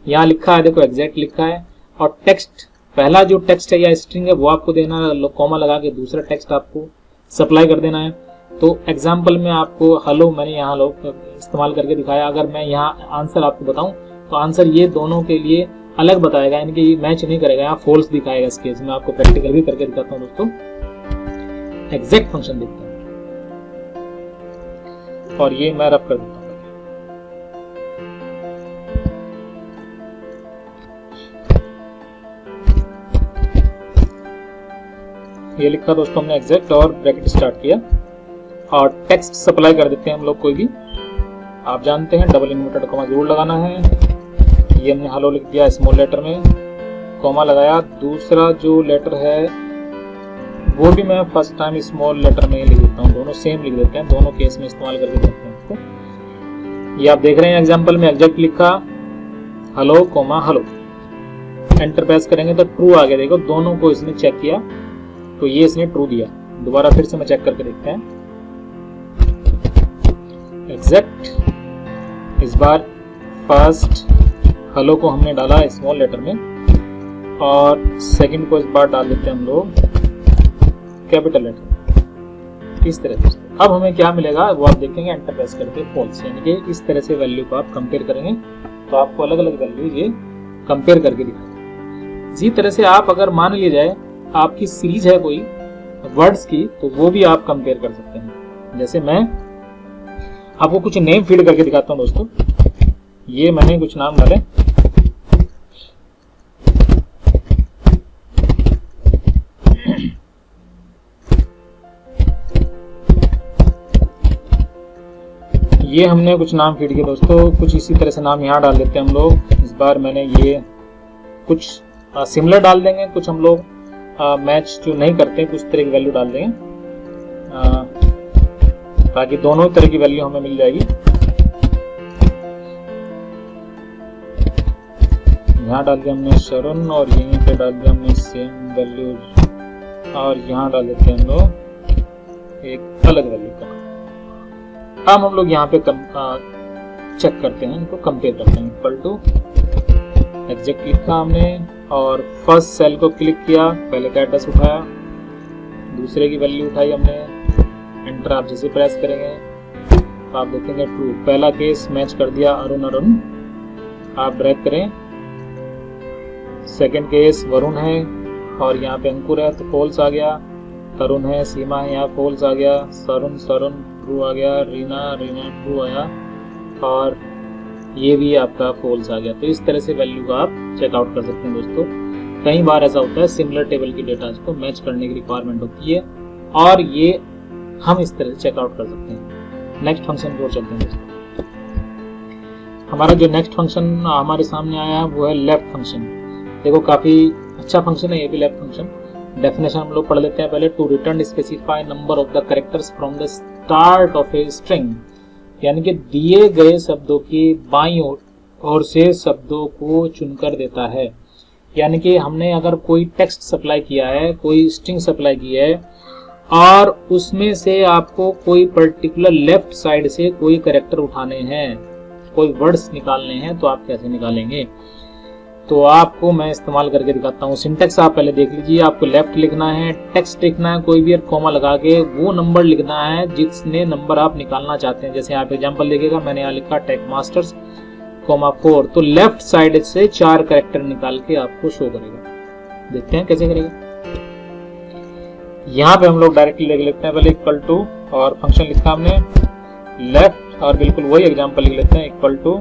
यहाँ लिखा है देखो एग्जैक्ट लिखा है, और टेक्स्ट पहला जो टेक्स्ट है या स्ट्रिंग है वो आपको देना है, कॉमा लगा के दूसरा टेक्स्ट आपको सप्लाई कर देना है। तो एग्जाम्पल में आपको हेलो मैंने यहाँ इस्तेमाल करके दिखाया। अगर मैं यहाँ आंसर आपको बताऊं तो आंसर ये दोनों के लिए अलग बताएगा, यानी कि मैच नहीं करेगा, यहाँ फॉल्स दिखाएगा। इस केस में आपको प्रैक्टिकल भी करके दिखाता हूँ दोस्तों। एग्जैक्ट फंक्शन देखते हैं और ये मैं रब कर देता हूँ। ये लिखा दोस्तों हमने एग्जैक्ट और ब्रैकेट स्टार्ट किया और टेक्स्ट सप्लाई कर देते हैं हम लोग कोई भी। आप जानते हैं डबल इन्वर्टेड कॉमा जरूर लगाना है। ये हमने हेलो लिख दिया स्मॉल लेटर में, कॉमा लगाया। दूसरा जो लेटर है वो भी मैं फर्स्ट टाइम स्मॉल लेटर में लिख देता हूँ, दोनों सेम लिख देते हैं, दोनों केस में इस्तेमाल करके देखते हैं इसको। ये आप देख रहे हैं एग्जाम्पल में एग्जैक्ट लिखा hello comma hello, enter press करेंगे तो ट्रू आ गया। देखो दोनों को इसने चेक किया तो ये इसने ट्रू दिया। दोबारा फिर से मैं चेक करके देखते हैं। एग्जैक्ट इस बार फर्स्ट हेलो को हमने डाला स्मॉल लेटर में और सेकंड को इस बार डाल देते हैं हम लोग कैपिटल लेटर। इस तरह से अब हमें क्या मिलेगा वो आप देखेंगे, एंटर प्रेस करके फॉल्स, यानी कि इस तरह से वैल्यू को आप कंपेयर करेंगे तो आपको अलग अलग वैल्यू ये कंपेयर करके दिखाएगा। इसी तरह से आप अगर मान लिया जाए आपकी सीरीज है कोई वर्ड्स की तो वो भी आप कंपेयर कर सकते हैं। जैसे मैं आपको कुछ नेम फीड करके दिखाता हूं दोस्तों। ये मैंने कुछ नाम डाले, ये हमने कुछ नाम फीड किए दोस्तों। कुछ इसी तरह से नाम यहाँ डाल देते हैं हम लोग। इस बार मैंने ये कुछ सिमिलर डाल देंगे, कुछ हम लोग मैच जो नहीं करते कुछ तरह की वैल्यू डाल देंगे ताकि दोनों तरह की वैल्यू हमें मिल जाएगी। यहाँ डाल दिया हमने शरण और यहीं पे डाल दिया हमने सेम वैल्यू और यहाँ डाल देते हैं हम लोग एक अलग वैल्यू का। अब हम लोग यहाँ पे चेक करते हैं, इनको कंपेयर करते हैं। इक्वल टू एग्जैक्ट लिखा हमने और फर्स्ट सेल को क्लिक किया, पहले का एड्रेस उठाया, दूसरे की वैल्यू उठाई हमने, एंटर आप जैसे प्रेस करेंगे तो आप देखेंगे ट्रू। पहला केस मैच कर दिया अरुण अरुण, आप ब्रेक करें। सेकंड केस वरुण है और यहाँ पे अंकुर है तो फॉल्स आ गया। तरुण है, सीमा है, यहाँ फॉल्स आ गया। सरुण सरुण ट्रू आ गया। रीना रीना ट्रू आया और ये भी आपका फॉल्स आ गया। तो इस तरह से वैल्यू का आप चेकआउट कर सकते हैं दोस्तों। कई बार ऐसा होता है सिमिलर टेबल की डेटा को मैच करने की रिक्वायरमेंट होती है और ये हम इस तरह से चेकआउट कर सकते हैं। नेक्स्ट फंक्शन की ओर चलते हैं दोस्तों। हमारा जो नेक्स्ट फंक्शन हमारे सामने आया है वो है लेफ्ट फंक्शन। देखो काफी अच्छा फंक्शन है ये भी लेफ्ट फंक्शन। डेफिनेशन हम लोग पढ़ लेते हैं पहले। To return specify number of the characters from the start of a string, यानी कि दिए गए शब्दों की बाईं ओर से शब्दों को चुनकर देता है। यानी कि हमने अगर कोई टेक्स्ट सप्लाई किया है, कोई स्ट्रिंग सप्लाई की है और उसमें से आपको कोई पर्टिकुलर लेफ्ट साइड से कोई कैरेक्टर उठाने हैं, कोई वर्ड्स निकालने हैं, तो आप कैसे निकालेंगे? तो आपको मैं इस्तेमाल करके दिखाता हूँ। सिंटेक्स आप पहले देख लीजिए। आपको लेफ्ट लिखना है, टेक्स्ट लिखना है कोई भी, और कॉमा लगा के वो नंबर लिखना है जिसने नंबर आप निकालना चाहते हैं। जैसे आप एग्जांपल देखिएगा, मैंने यहाँ लिखा टेक मास्टर्स कॉमा 4, तो लेफ्ट साइड से 4 कैरेक्टर निकाल के आपको शो करेगा। देखते हैं कैसे करेगा। यहाँ पे हम लोग डायरेक्टली लिख लेते हैं पहले इक्वल टू और फंक्शन लिखा हमने लेफ्ट और बिल्कुल वही एग्जांपल लिख लेते हैं इक्वल टू,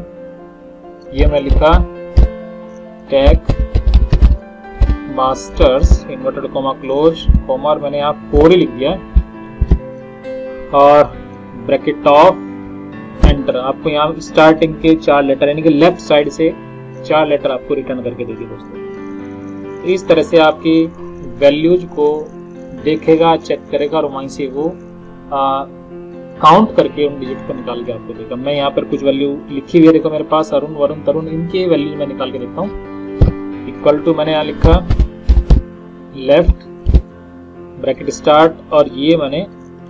ये मैं लिखा tech masters inverted comma close comma, और मैंने यहाँ 4 ही लिख दिया और ब्रैकेट ऑफ एंटर। आपको यहाँ स्टार्टिंग के 4 लेटर यानी कि लेफ्ट साइड से 4 लेटर आपको रिटर्न करके देगी दोस्तों। इस तरह से आपकी वैल्यूज को देखेगा, चेक करेगा और वहीं से वो काउंट करके उन डिजिट को निकाल के आपको देगा। मैं यहाँ पर कुछ वैल्यू लिखी हुई है, देखो मेरे पास अरुण वरुण तरुण, इनके वैल्यू मैं निकाल के देखता हूँ। इक्वल टू मैंने यहाँ लिखा लेफ्ट ब्रैकेट स्टार्ट और ये मैंने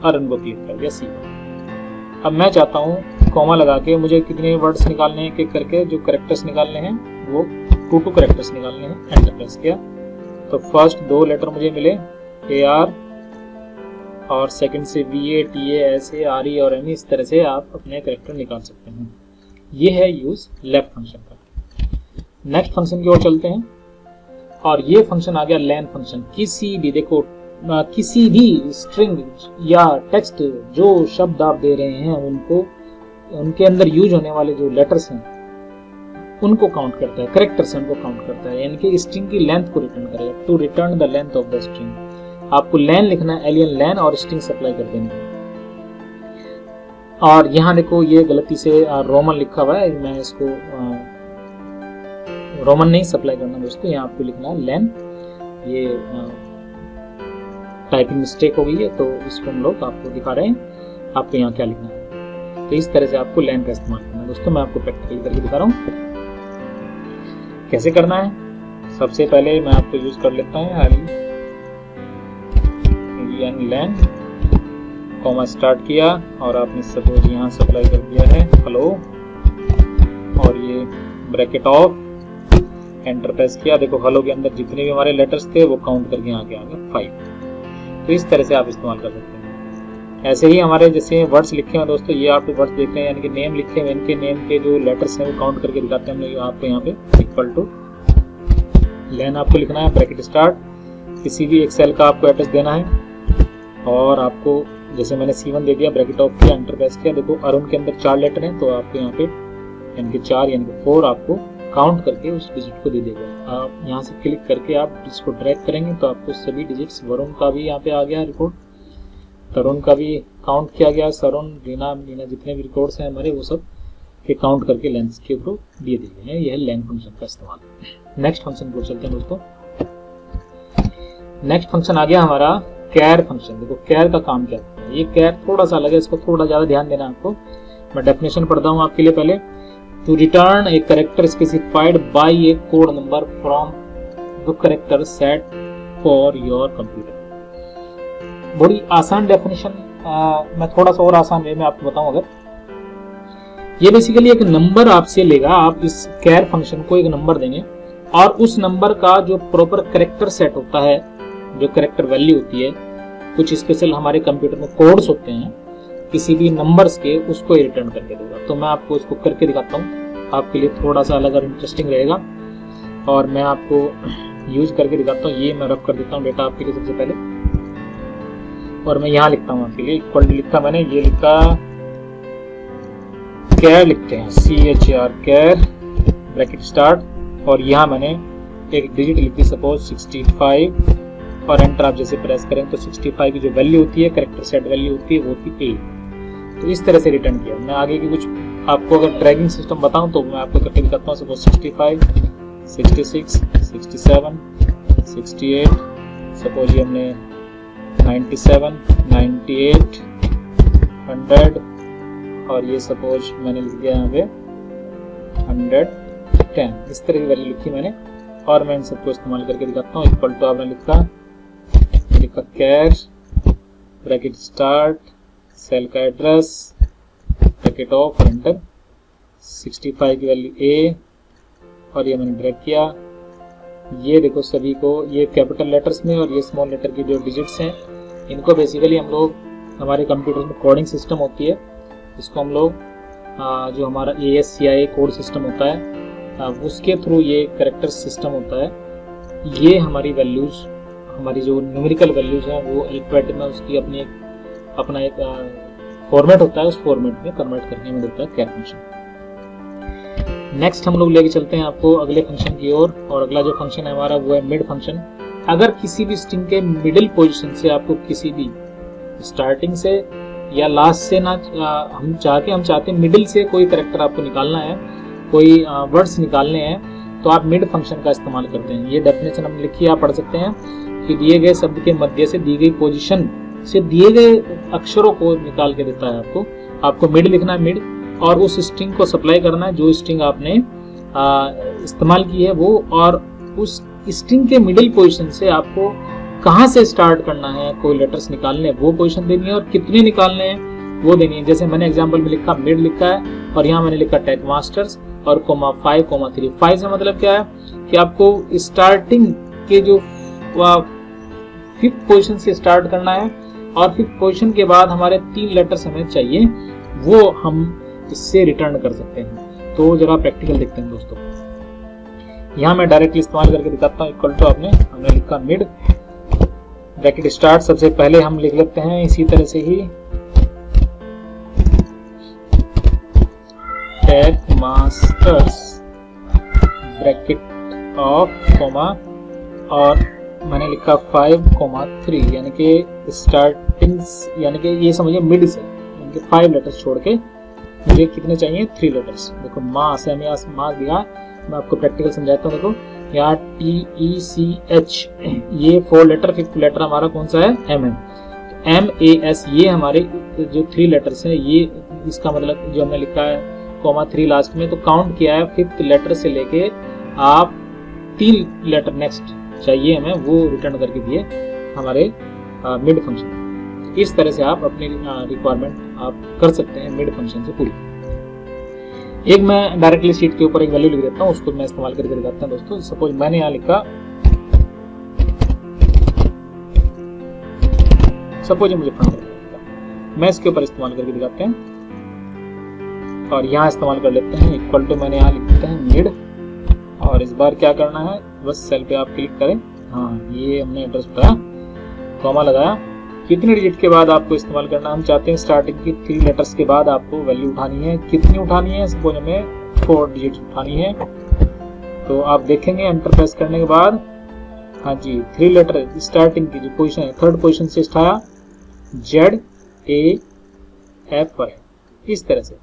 अरन को क्लिक कर दिया C1। अब मैं चाहता हूँ कॉमा लगा के मुझे कितने वर्ड्स निकालने हैं, एक करके जो करेक्टर्स निकालने हैं वो 2 करेक्टर्स निकालने हैं। एंटर प्रेस किया तो फर्स्ट 2 लेटर मुझे मिले AR और सेकंड से VA TA SA RE और ME। इस तरह से आप अपने करेक्टर निकाल सकते हैं। ये है यूज लेफ्ट फंक्शन का। नेक्स्ट फंक्शन की ओर चलते हैं और ये फंक्शन आ गया लेन फंक्शन। किसी भी देखो किसी भी स्ट्रिंग या टेक्स्ट जो शब्द आप दे रहे हैं उनको उनके अंदर यूज होने वाले जो लेटर्स हैं उनको काउंट करता है, करेक्टर्स उनको काउंट करता है, यानी कि स्ट्रिंग की लेंथ को रिटर्न करेगा। To return the length of the string आपको लेन लिखना है, एलियन लेन और स्ट्रिंग सप्लाई कर देनी है। और यहाँ देखो ये गलती से रोमन लिखा हुआ है, मैं इसको रोमन नहीं सप्लाई करना दोस्तों, यहाँ आपको लिखना है लेन। ये टाइपिंग मिस्टेक हो गई है तो इसको हम लोग आपको दिखा रहे हैं आपको यहाँ क्या लिखना है। तो इस तरह से आपको लेन का इस्तेमाल करना है दोस्तों। मैं आपको प्रैक्टिकली करके दिखा रहा हूँ कैसे करना है। सबसे पहले मैं आपको यूज कर लेता हूँ लेन, कॉमा स्टार्ट किया और आपने सपोज यहाँ सप्लाई कर दिया है हेलो और ये ब्रैकेट ऑफ, एंटर प्रेस किया। देखो हेलो के अंदर जितने भी हमारे लेटर्स थे वो काउंट करके आगे आ गया 5। तो इस तरह से आप इस्तेमाल कर सकते हैं। ऐसे ही हमारे जैसे वर्ड्स लिखे हैं दोस्तों, ये आप वर्ड्स देख रहे हैं यानी कि नेम लिखे हैं, इनके नेम के जो लेटर्स हैं वो काउंट करके दिखाते हैं हम लोग आपको यहाँ पे। इक्वल टू लेन आपको लिखना है, ब्रैकेट स्टार्ट, किसी भी एक सेल का आपको एड्रेस देना है और आपको जैसे मैंने C1 दे दिया, ब्रैकेट ऑफ किया, एंटर प्रेस किया। देखो अरुण के अंदर 4 लेटर हैं तो आपको यहाँ पे यानी कि 4 यानी कि 4 आपको काउंट करके उस डिजिट को दे देगा। आप यहाँ से क्लिक करके आप इसको ड्रैग करेंगे तो आपको सभी डिजिट्स, वरुण का भी यहाँ पे आ गया रिकॉर्ड, तरुण का भी काउंट किया गया, सरुण रीना जितने भी रिकॉर्ड्स हैं हमारे वो सब के काउंट करके लेंस के ऊपर दिए गए हैं। यह है लेन फंक्शन का इस्तेमाल। नेक्स्ट फंक्शन को चलते हैं दोस्तों। नेक्स्ट फंक्शन आ गया हमारा कैर फंक्शन। देखो कैर का काम क्या है, ये कैर थोड़ा सा अलग है, इसको थोड़ा ज्यादा ध्यान देना है आपको। मैं डेफिनेशन पढ़ता हूँ आपके लिए पहले। To return a character specified by a code number from the character set for your computer. बड़ी आसान डेफिनेशन, मैं थोड़ा सा और आसान वे में आपको बताऊं। अगर ये बेसिकली एक नंबर आपसे लेगा, आप इस कैर फंक्शन को एक नंबर देंगे और उस नंबर का जो प्रॉपर कैरेक्टर सेट होता है, जो कैरेक्टर वैल्यू होती है, कुछ स्पेशल हमारे कंप्यूटर में कोड्स होते हैं किसी भी नंबर्स के, उसको रिटर्न करके देगा। तो मैं आपको इसको करके दिखाता हूँ, आपके लिए थोड़ा सा अलग और इंटरेस्टिंग रहेगा और मैं आपको यूज करके दिखाता हूँ। ये मैं रख कर देता हूँ डेटा आपके लिए सबसे पहले और मैं यहाँ लिखता हूँ आपके लिए। इक्वल लिखा मैंने, ये लिखा कैर लिखते हैं, CHR कैर, ब्रैकेट स्टार्ट और यहाँ मैंने एक डिजिट लिखी सपोज 65 और एंटर आप जैसे प्रेस करें तो 65 की जो वैल्यू होती है, कैरेक्टर सेट वैल्यू होती है, वो होती है। तो इस तरह से रिटर्न किया। मैं आगे की कुछ आपको अगर ट्रैकिंग सिस्टम बताऊं तो मैं आपको करके दिखाता हूँ। सपोज 65, 66, 67, 68, सपोज ये हमने 97, 98, 100 और ये सपोज मैंने लिख दिया यहाँ पे 110। इस तरह की वैल्यू लिखी मैंने और मैं इन सबको इस्तेमाल करके दिखाता हूँ। इक्वल टू आपने लिखा कैर, ब्रैकेट स्टार्ट, सेल का एड्रेस, ब्रैकेट ऑफ, एंटर, 65 की वैल्यू A और ये मैंने ड्रैग किया। ये देखो सभी को, ये कैपिटल लेटर्स में और ये स्मॉल लेटर की जो डिजिट्स हैं, इनको बेसिकली हम लोग हमारे कंप्यूटर में कोडिंग सिस्टम होती है, इसको हम लोग जो हमारा ASCII कोड सिस्टम होता है उसके थ्रू ये कैरेक्टर सिस्टम होता है। ये हमारी वैल्यूज, हमारी जो न्यूमेरिकल वैल्यूज हैं वो अल्फाबेट में उसकी अपना एक फॉर्मेट होता है, उस फॉर्मेट में कन्वर्ट करने में देता है कैर फंक्शन। नेक्स्ट हम लोग लेके चलते हैं आपको अगले फंक्शन की ओर और अगला जो फंक्शन है हमारा वो है मिड फंक्शन। अगर किसी भी स्ट्रिंग के मिडिल पोजीशन से आपको किसी भी स्टार्टिंग से या लास्ट से ना हम चाहते हैं मिडिल से कोई कैरेक्टर आपको निकालना है, कोई वर्ड्स निकालने हैं तो आप मिड फंक्शन का इस्तेमाल करते हैं। ये डेफिनेशन हम लिखी आप पढ़ सकते हैं कि दिए गए शब्द के मध्य से दी गई पोजीशन से दिए गए अक्षरों को निकाल के देता है आपको मिड लिखना है, मिड, और उस स्ट्रिंग को सप्लाई करना है जो स्ट्रिंग आपने इस्तेमाल की है वो, और उस स्ट्रिंग के मिडिल पोजीशन से आपको कहाँ से स्टार्ट करना है, कोई लेटर्स निकालने वो पोजीशन देनी है, और कितने निकालने हैं वो देनी है। जैसे मैंने एग्जांपल में लिखा मिड लिखा है, और यहाँ मैंने लिखा टैग मास्टर्स और कोमा 5,3। 5 से मतलब क्या है कि आपको स्टार्टिंग के जो 5th पोजीशन से स्टार्ट करना है, और 5th पोजीशन के बाद हमारे 3 लेटर्स हमें चाहिए, वो हम इससे रिटर्न कर सकते हैं। तो जरा प्रैक्टिकल देखते हैं दोस्तों। यहाँ मैं डायरेक्टली इस्तेमाल करके दिखाता हूँ। इक्वल टू हमने लिखा मिड ब्रैकेट स्टार्ट, सबसे पहले हम लिख लेते हैं इसी तरह से ही tag masters bracket of comma, और मैंने लिखा 5,3, यानी कि स्टार्टिंग, यानी कि ये समझिए मिड से, यानी कि 5 लेटर्स छोड़ के मुझे कितने चाहिए, 3 लेटर्स। देखो मास है, मास दिया, मैं आपको प्रैक्टिकल समझाता हूँ। देखो यहाँ TECH ये 4 लेटर, 5th लेटर हमारा कौन सा है, M है। MAS ये हमारे जो 3 लेटर्स हैं, ये इसका मतलब जो हमने लिखा है कोमा 3 लास्ट में, तो काउंट किया है 5th लेटर से लेके आप 3 लेटर नेक्स्ट चाहिए हमें, वो रिटर्न करके दिए हमारे मिड फंक्शन। इस तरह से आप अपनी रिक्वायरमेंट आप कर सकते हैं मिड फंक्शन से पूरी। एक मैं डायरेक्टली शीट के ऊपर एक वैल्यू लिख देता हूँ, उसको मैं इस्तेमाल करके दिखाता हूँ दोस्तों। सपोज मैंने यहाँ लिखा, सपोज मुझे फ्रंट लिखा, मैं इसके ऊपर इस्तेमाल करके दिखाते हैं, और यहाँ इस्तेमाल कर लेते हैं इक्वल टू, मैंने यहाँ लिख देते हैं मिड, और इस बार क्या करना है, बस सेल पे आप क्लिक करें। हाँ, ये हमने एड्रेस बताया, कॉमा लगाया। कितने डिजिट के बाद आपको इस्तेमाल करना, हम चाहते हैं स्टार्टिंग की 3 लेटर्स के बाद आपको वैल्यू उठानी है। कितनी उठानी है, सपोज हमें 4 डिजिट उठानी है। तो आप देखेंगे एंटर प्रेस करने के बाद, हाँ जी, 3 लेटर स्टार्टिंग की जो पोजीशन है, 3rd पोजीशन से उठाया, ZAF पर है, इस तरह से,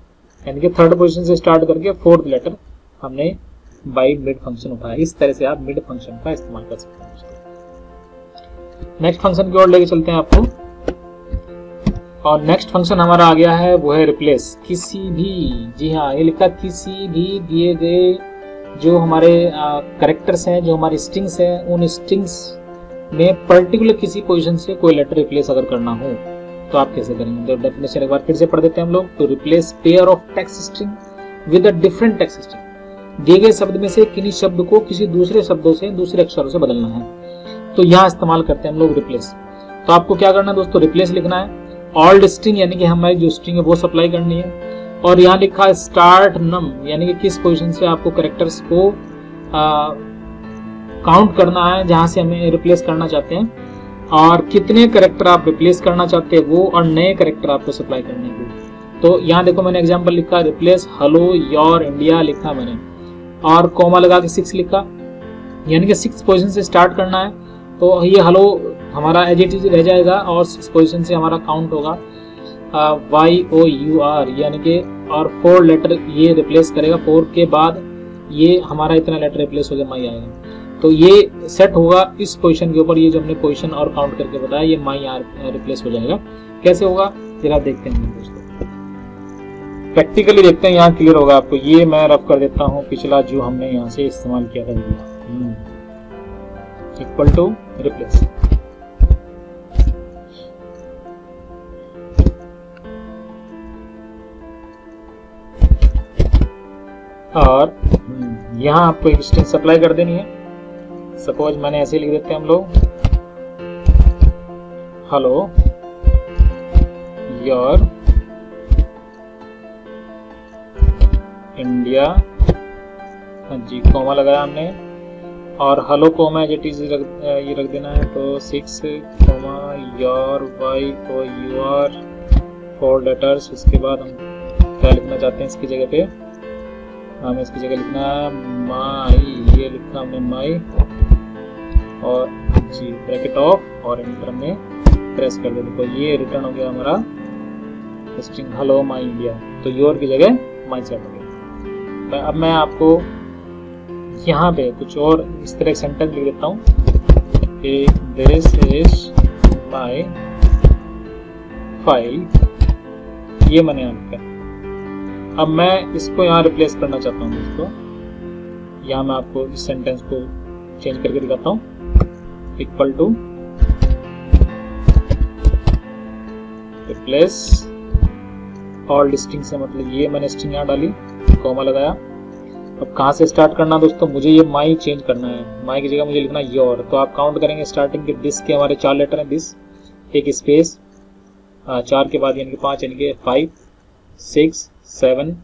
यानी कि 3rd पोजीशन से स्टार्ट करके 4th लेटर हमने बाई मिड फंक्शन उठाया। इस तरह से आप मिड फंक्शन का इस्तेमाल कर सकते हैं। नेक्स्ट फंक्शन की ओर लेके चलते हैं आपको, और नेक्स्ट फंक्शन हमारा आ गया है वो है रिप्लेस। किसी भी, जी हाँ, ये लिखा किसी भी दिए गए जो हमारे कैरेक्टर्स हैं, जो हमारी स्ट्रिंग्स हैं, उन स्ट्रिंग्स में पर्टिकुलर किसी पोजीशन से कोई लेटर रिप्लेस अगर करना हो तो आप कैसे करेंगे। तो डेफिनेशन एक बार फिर से पढ़ देते हैं हम लोग। तो replace pair of text string with a different text string, दिए गए शब्द में से किन्हीं शब्द को किसी दूसरे शब्दों से, दूसरे अक्षरों से बदलना है, तो यहाँ इस्तेमाल करते हैं हम लोग रिप्लेस। तो आपको क्या करना है दोस्तों, रिप्लेस लिखना है, ऑल्ड स्ट्रिंग यानी कि हमारी जो स्ट्रिंग है वो सप्लाई करनी है, और यहाँ लिखा है स्टार्ट नम, यानी कि किस पोजीशन से आपको कैरेक्टर्स को काउंट करना है जहां से हमें रिप्लेस करना चाहते हैं, और कितने कैरेक्टर आप रिप्लेस करना चाहते हैं वो, और नए कैरेक्टर आपको सप्लाई करने को। तो यहाँ देखो मैंने एग्जांपल लिखा, रिप्लेस हेलो योर इंडिया लिखा मैंने, और कोमा लगा के 6 लिखा, यानी कि 6th पोजीशन से स्टार्ट करना है। तो ये हेलो हमारा एज इट इज रह जाएगा, और 6th पोजीशन से हमारा काउंट होगा YOUR, यानी कि, और 4 लेटर ये रिप्लेस करेगा, 4 के बाद ये हमारा इतना लेटर रिप्लेस हो गया, माई आएगा। तो ये सेट होगा इस पोजीशन के ऊपर, ये जो हमने पोजीशन और काउंट करके बताया, ये माई रिप्लेस हो जाएगा। कैसे होगा जरा देखते हैं दोस्तों, प्रैक्टिकली देखते हैं, यहाँ क्लियर होगा आपको। ये मैं रफ कर देता हूँ, पिछला जो हमने यहाँ से इस्तेमाल किया था, इक्वल टू रिप्लेस। और यहाँ आपको एक स्ट्रिंग सप्लाई कर देनी है। सपोज मैंने ऐसे लिख देते हैं हम लोग, हेलो योर इंडिया, हाँ जी, कोमा लगाया हमने, और हेलो कोमा ये रख देना है। तो 6 कोमा योर YOUR 4 लेटर्स। इसके बाद हम क्या लिखना चाहते हैं इसकी जगह पे, हमें इसकी जगह लिखना है माई, ये लिखना हमने माई, और जी ब्रैकेट ऑफ, और एंटर में प्रेस कर देते। तो ये रिटर्न हो गया हमारा स्ट्रिंग हेलो माई इंडिया। तो योर की जगह माई सेट हो गया। अब मैं आपको यहाँ पे कुछ और इस तरह सेंटेंस लिख देता हूँ, दिस इज माई फाइल, ये मैंने यहाँ लिखा। अब मैं इसको यहाँ रिप्लेस करना चाहता हूँ दोस्तों। यहाँ मैं आपको इस सेंटेंस को चेंज करके दिखाता हूँ, equal to replace all string से, मतलब ये मैंने स्ट्रिंग यहाँ डाली, कॉमा लगाया। अब कहाँ से स्टार्ट करना दोस्तों, मुझे ये माई चेंज करना है, माई की जगह मुझे लिखना है योर। तो आप काउंट करेंगे स्टार्टिंग के दिस के हमारे 4 लेटर हैं, दिस एक स्पेस 4 के बाद यानी कि 5 यानी कि 5 6 7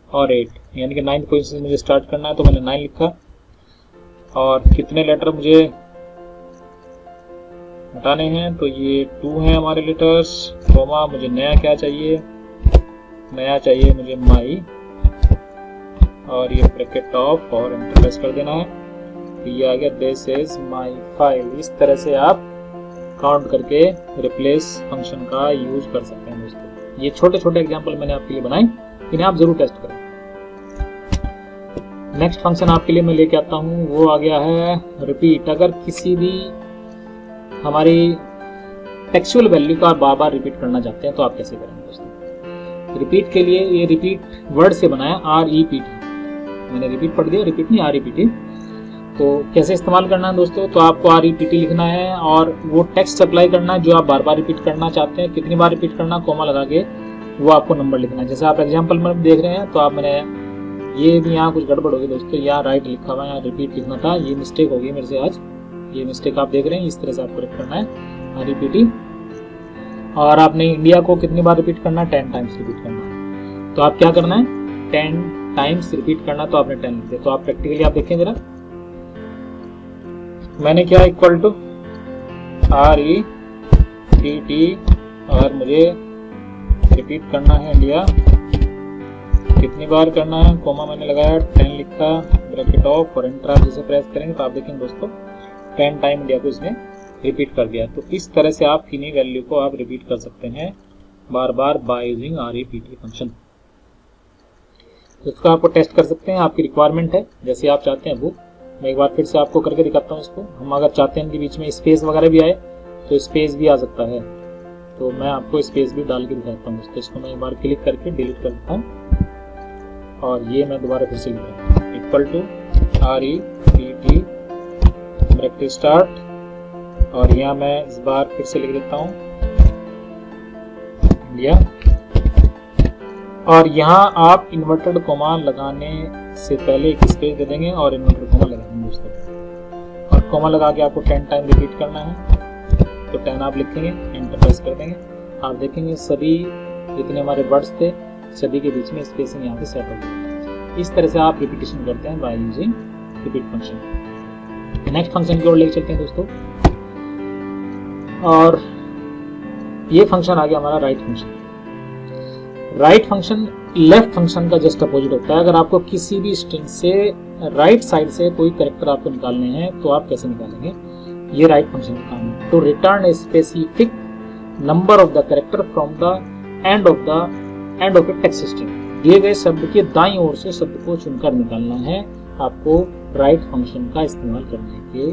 और 8 यानी कि 9th पोजीशन से मुझे स्टार्ट करना है। तो मैंने 9 लिखा और कितने लेटर मुझे हटाने हैं, तो ये 2 हैं हमारे लेटर्स, कॉमा मुझे नया क्या चाहिए, नया चाहिए मुझे माई और ये ब्रैकेट ऑफ और एंटर प्रेस कर देना है। तो ये आ गया दिस इज माई फाइल। इस तरह से आप काउंट करके रिप्लेस फंक्शन का यूज कर सकते हैं दोस्तों। ये छोटे छोटे एग्जांपल मैंने आपके लिए बनाए, इन्हें आप जरूर टेस्ट करें। नेक्स्ट फंक्शन आपके लिए मैं लेके आता हूँ, वो आ गया है रिपीट। अगर किसी भी हमारी टेक्सुअल वैल्यू का बार बार रिपीट करना चाहते हैं तो आप कैसे करेंगे दोस्तों। रिपीट के लिए ये रिपीट वर्ड से बनाया REPT, मैंने रिपीट पढ़ दिया, रिपीट नहीं REPT। तो कैसे इस्तेमाल करना है दोस्तों, तो आपको REPT लिखना है और वो टेक्स्ट अप्लाई करना है जो आप बार बार रिपीट करना चाहते हैं। कितनी बार रिपीट करना, कॉमा लगा के वो आपको नंबर लिखना है। जैसे आप एग्जाम्पल में देख रहे हैं, तो आप मैंने ये भी यहाँ कुछ गड़बड़ होगी दोस्तों, यहाँ राइट लिखा हुआ है, यहाँ रिपीट लिखना था, ये मिस्टेक होगी मेरे से आज, ये मिस्टेक आप देख रहे हैं। इस तरह से आपको करना है REPT। और आपने इंडिया को कितनी बार रिपीट करना है, 10 टाइम्स रिपीट करना है। तो आप क्या करना है, 10 टाइम्स रिपीट करना, तो आपने 10 लिख दिया। तो आप प्रैक्टिकली आप देखें जरा, मैंने क्या इक्वल टू REPT और मुझे रिपीट करना है इंडिया, कितनी बार करना है, कॉमा मैंने लगाया, 10 लिखा, ब्रैकेट ऑफ और एंटर आप जैसे प्रेस करेंगे तो आप देखेंगे दोस्तों 10 टाइम इंडिया को इसने रिपीट कर दिया। तो इस तरह से आप किन्हीं वैल्यू को आप रिपीट कर सकते हैं बार बार बाय यूजिंग REPT फंक्शन। इसका आपको टेस्ट कर सकते हैं, आपकी रिक्वायरमेंट है, जैसे आप चाहते हैं वो। मैं एक बार फिर से आपको करके दिखाता हूँ इसको। हम अगर चाहते हैं कि बीच में स्पेस वगैरह भी आए तो स्पेस भी आ सकता है, तो मैं आपको स्पेस भी डाल के दिखाता हूँ। तो इसको मैं एक बार क्लिक करके डिलीट कर देता हूँ और ये मैं दोबारा फिर से लिख रहा हूँ, equal to REPT bracket start और यहाँ मैं इस बार फिर से लिख देता हूँ इंडिया। और यहाँ आप इन्वर्टेड कॉमा लगाने से पहले एक स्पेस दे देंगे और इन्वर्टेड कॉमा लगा देंगे दोस्तों। और कॉमा लगा के आपको 10 टाइम रिपीट करना है, तो 10 आप लिखेंगे, एंटर प्रेस कर देंगे। आप देखेंगे सभी जितने हमारे वर्ड्स थे सभी के बीच में स्पेसिंग यहाँ पे सेट हो गई। इस तरह से आप रिपीटेशन करते हैं by using repeat function. Next function की ओर लेकर चलते हैं दोस्तों, और ये फंक्शन आ गया हमारा right function. Right function left function का जस्ट अपोजिट होता है। अगर आपको किसी भी स्ट्रिंग से राइट साइड से कोई कैरेक्टर आपको निकालने हैं तो आप कैसे निकालेंगे, ये राइट फंक्शन का काम है। तो return a specific number of the character from the end of A text string. दिए गए शब्द के दाईं ओर से शब्द को चुनकर निकालना है आपको राइट फंक्शन का इस्तेमाल करने के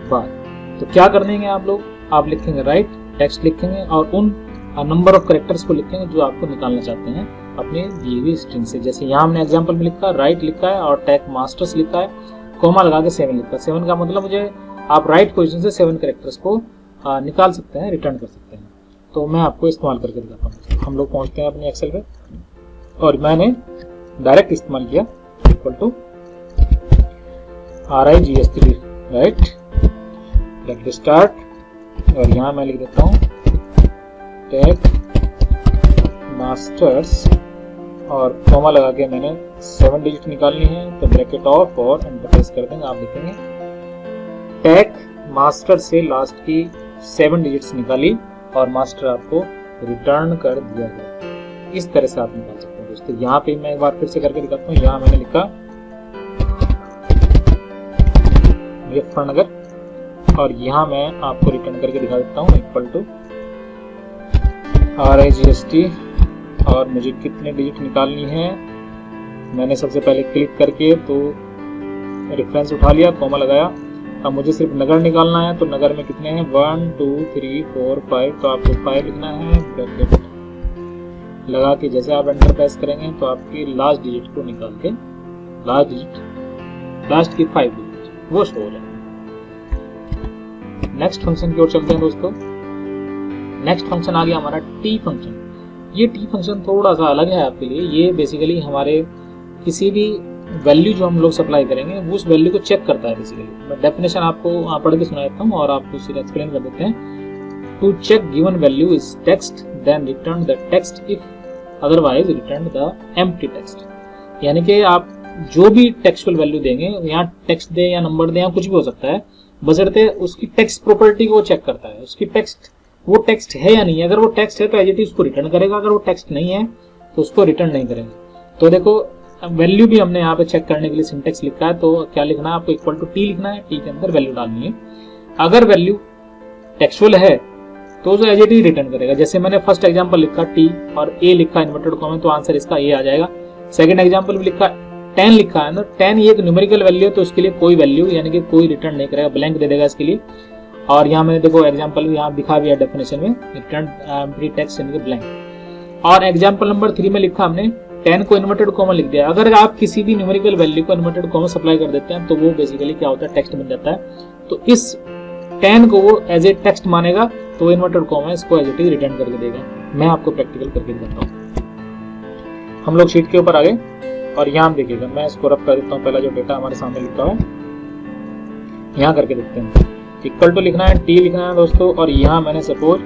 बाद। तो क्या कर देंगे आप लोग, आप लिखेंगे राइट, टेक्स्ट लिखेंगे और उन नंबर ऑफ कैरेक्टर्स को लिखेंगे जो आपको निकालना चाहते हैं अपने दिए हुए स्ट्रिंग से। जैसे यहाँ हमने एग्जांपल में लिखा राइट लिखा है और टैग मास्टर्स लिखा है, कॉमा लगा के 7 लिखा है। 7 का मतलब मुझे आप राइट पोजीशन से 7 कैरेक्टर्स को निकाल सकते हैं, रिटर्न कर सकते हैं। तो मैं आपको इस्तेमाल करके दिखाता हूँ। हम लोग पहुँचते हैं अपने एक्सेल पे और मैंने डायरेक्ट इस्तेमाल किया, equal to RIGST right bracket start और यहाँ मैं लिख देता हूँ टैग मास्टर्स और कॉमा लगा के मैंने 7 डिजिट निकालनी है, तो ब्रैकेट ऑफ और एंटर प्रेस कर देंगे। आप देखेंगे टैग मास्टर से लास्ट की 7 डिजिट्स निकाली और मास्टर आपको रिटर्न कर दिया गया। इस तरह से आप निकाल सकते हैं दोस्तों। यहाँ पे मैं एक बार फिर से करके दिखाता हूँ। यहाँ मैंने लिखा मुजफ्फरनगर और यहाँ मैं आपको रिटर्न करके दिखा देता हूँ, इक्वल टू RIGST और मुझे कितने डिजिट निकालनी है। मैंने सबसे पहले क्लिक करके तो रेफरेंस उठा लिया, कॉमा लगाया। अब मुझे सिर्फ नगर निकालना है, तो नगर में कितने हैं 1 2 3 4 5, तो आपको 5 लिखना है, ब्रैकेट लगा के जैसे आप एंटर प्रेस करेंगे तो आपकी लास्ट डिजिट को निकाल के लास्ट की 5 डिजिट वो शो हो जाएंगे। नेक्स्ट फंक्शन की ओर चलते हैं दोस्तों। नेक्स्ट फंक्शन आ गया हमारा टी फंक्शन। ये टी फंक्शन थोड़ा सा अलग है आपके लिए। ये बेसिकली हमारे किसी भी वैल्यू जो हम लोग सप्लाई करेंगे वो उस वैल्यू को चेक करता है बेसिकली। मैं डेफिनेशन आपको पढ़ के सुना देता हूँ और आपको सिर्फ एक्सप्लेन कर देते हैं। To check given value is text then return the text, if otherwise return the empty text. यानी कि आप जो भी टेक्सुअल वैल्यू देंगे, यहाँ टेक्स्ट दे या नंबर दे या कुछ भी हो सकता है, बशर्ते उसकी टेक्स्ट प्रॉपर्टी को चेक करता है, उसकी टेक्स्ट वो टेक्स्ट है या नहीं है। अगर वो टेक्स्ट है तो एज इट इज उसको रिटर्न करेगा, अगर वो टेक्स्ट नहीं है तो उसको रिटर्न नहीं करेगा। तो देखो वैल्यू भी हमने यहाँ पे चेक करने के लिए सिंटेक्स लिखा है। तो क्या लिखना है आपको, इक्वल टू टी लिखना है, टी के अंदर वैल्यू डालनी है। अगर वैल्यू टेक्सुअल है तो उसे एज इट इज रिटर्न करेगा। जैसे मैंने फर्स्ट एग्जांपल लिखा टी और ए लिखा इन्वर्टेड कॉमा, तो आंसर इसका ए आ जाएगा। सेकंड एग्जांपल भी लिखा 10 लिखा है ना, 10 ये एक न्यूमेरिकल वैल्यू है तो उसके लिए कोई वैल्यू यानी कि कोई रिटर्न नहीं करेगा, ब्लैंक दे देगा इसके लिए। और यहाँ मैंने देखो एग्जांपल भी यहाँ दिखा भी है डेफिनेशन में, रिटर्न एम्प्टी टेक्स्ट यानी कि ब्लैंक। और एग्जांपल नंबर 3 में लिखा हमने 10 को इन्वर्टेड कॉमा लिख दिया। अगर आप किसी भी न्यूमेरिकल वैल्यू को इन्वर्टेड कॉमा सप्लाई कर देते हैं तो वो बेसिकली क्या होता है, टेक्स्ट बन जाता है। तो इस 10 को वो एज ए टेक्स्ट मानेगा तो इन्वर्टेड कॉमा इसको एज इट इज रिटर्न करके देगा। मैं आपको प्रैक्टिकल करके दिखाता हूँ। हम लोग शीट के ऊपर आ गए और यहाँ देखिएगा, मैं इसको रब कर देता हूँ। पहला जो डेटा हमारे सामने लिखा हुआ है यहाँ करके देखते हैं। इक्वल टू लिखना है, टी लिखना है दोस्तों, और यहाँ मैंने सपोज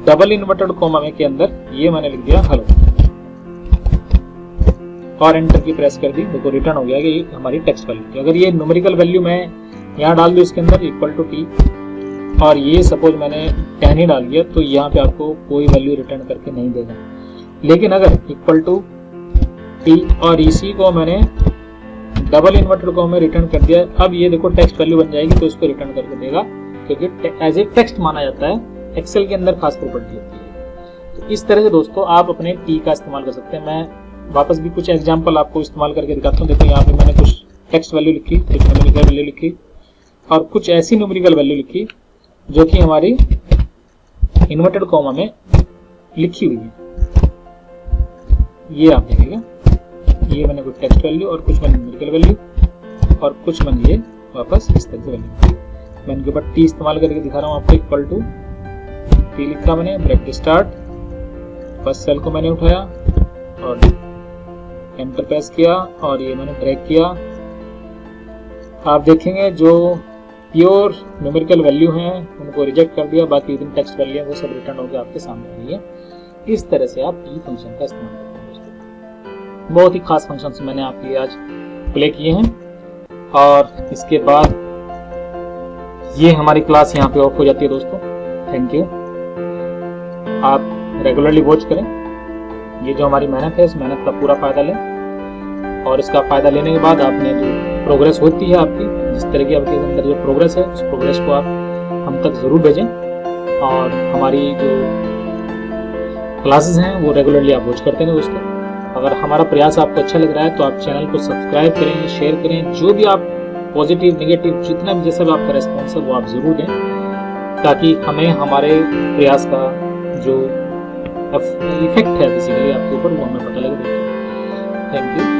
डबल इन्वर्टेड कॉमा में के अंदर ये मैंने लिख दिया हेलो और एंटर की प्रेस कर दी। देखो रिटर्न हो गया कि ये हमारी टेक्स्ट वैल्यू। अगर ये न्यूमेरिकल वैल्यू मैं यहाँ डाल दूँ इसके अंदर इक्वल टू टी और ये सपोज मैंने 10 ही डाल दिया तो यहाँ पे आपको कोई वैल्यू रिटर्न करके नहीं देगा। लेकिन अगर इक्वल टू टी और इसी को मैंने डबल इन्वर्टेड कॉमा में रिटर्न कर दिया, अब ये देखो टेक्स्ट वैल्यू बन जाएगी तो इसको रिटर्न करके देगा, क्योंकि एज ए टेक्स्ट माना जाता है। एक्सेल के अंदर खास प्रॉपर्टी होती है। तो इस तरह से दोस्तों आप अपने टी का इस्तेमाल कर सकते हैं। मैं वापस भी कुछ एग्जांपल आपको इस्तेमाल करके दिखाता हूँ। देखो यहाँ पे मैंने कुछ टेक्स्ट वैल्यू लिखी, कुछ न्यूमेरिकल वैल्यू लिखी और कुछ ऐसी न्यूमेरिकल वैल्यू लिखी जो कि हमारी इन्वर्टेड कॉमा में लिखी हुई है। ये आप देखिएगा, ये मैंने कुछ टेक्स्ट वैल्यू और कुछ मैंने न्यूमेरिकल वैल्यू और कुछ मैंने ये वापस इस तरह से वैल्यू। मैं इनके ऊपर टी इस्तेमाल करके दिखा रहा हूँ आपको। इक्वल टू टी लिखा मैंने, ब्रैकेट स्टार्ट, फर्स्ट सेल को मैंने उठाया और एंटर प्रेस किया और ये मैंने ड्रैग किया। आप देखेंगे जो प्योर न्यूमेरिकल वैल्यू हैं उनको रिजेक्ट कर दिया, बाकी जितनी टेक्स्ट वैल्यू है वो सब रिटर्न होकर आपके सामने आई है। इस तरह से आप टी फंक्शन का इस्तेमाल करते हैं। बहुत ही खास फंक्शंस मैंने आपके लिए आज प्ले किए हैं और इसके बाद ये हमारी क्लास यहाँ पे ऑफ हो जाती है दोस्तों। Thank you. आप रेगुलरली वॉच करें। ये जो हमारी मेहनत है इस मेहनत का पूरा फायदा लें और इसका फायदा लेने के बाद आपने जो प्रोग्रेस होती है आपकी, जिस तरह की आपके अंदर जो प्रोग्रेस है उस प्रोग्रेस को आप हम तक जरूर भेजें। और हमारी जो क्लासेस हैं वो रेगुलरली आप वॉच करते हैं दोस्तों। अगर हमारा प्रयास आपको अच्छा लग रहा है तो आप चैनल को सब्सक्राइब करें, शेयर करें। जो भी आप पॉजिटिव नेगेटिव जितना भी जैसा भी आपका रेस्पॉन्स है वो आप जरूर दें, ताकि हमें हमारे प्रयास का जो इफेक्ट है बेसिकली आपके ऊपर वो हमें पता लगे। Thank you.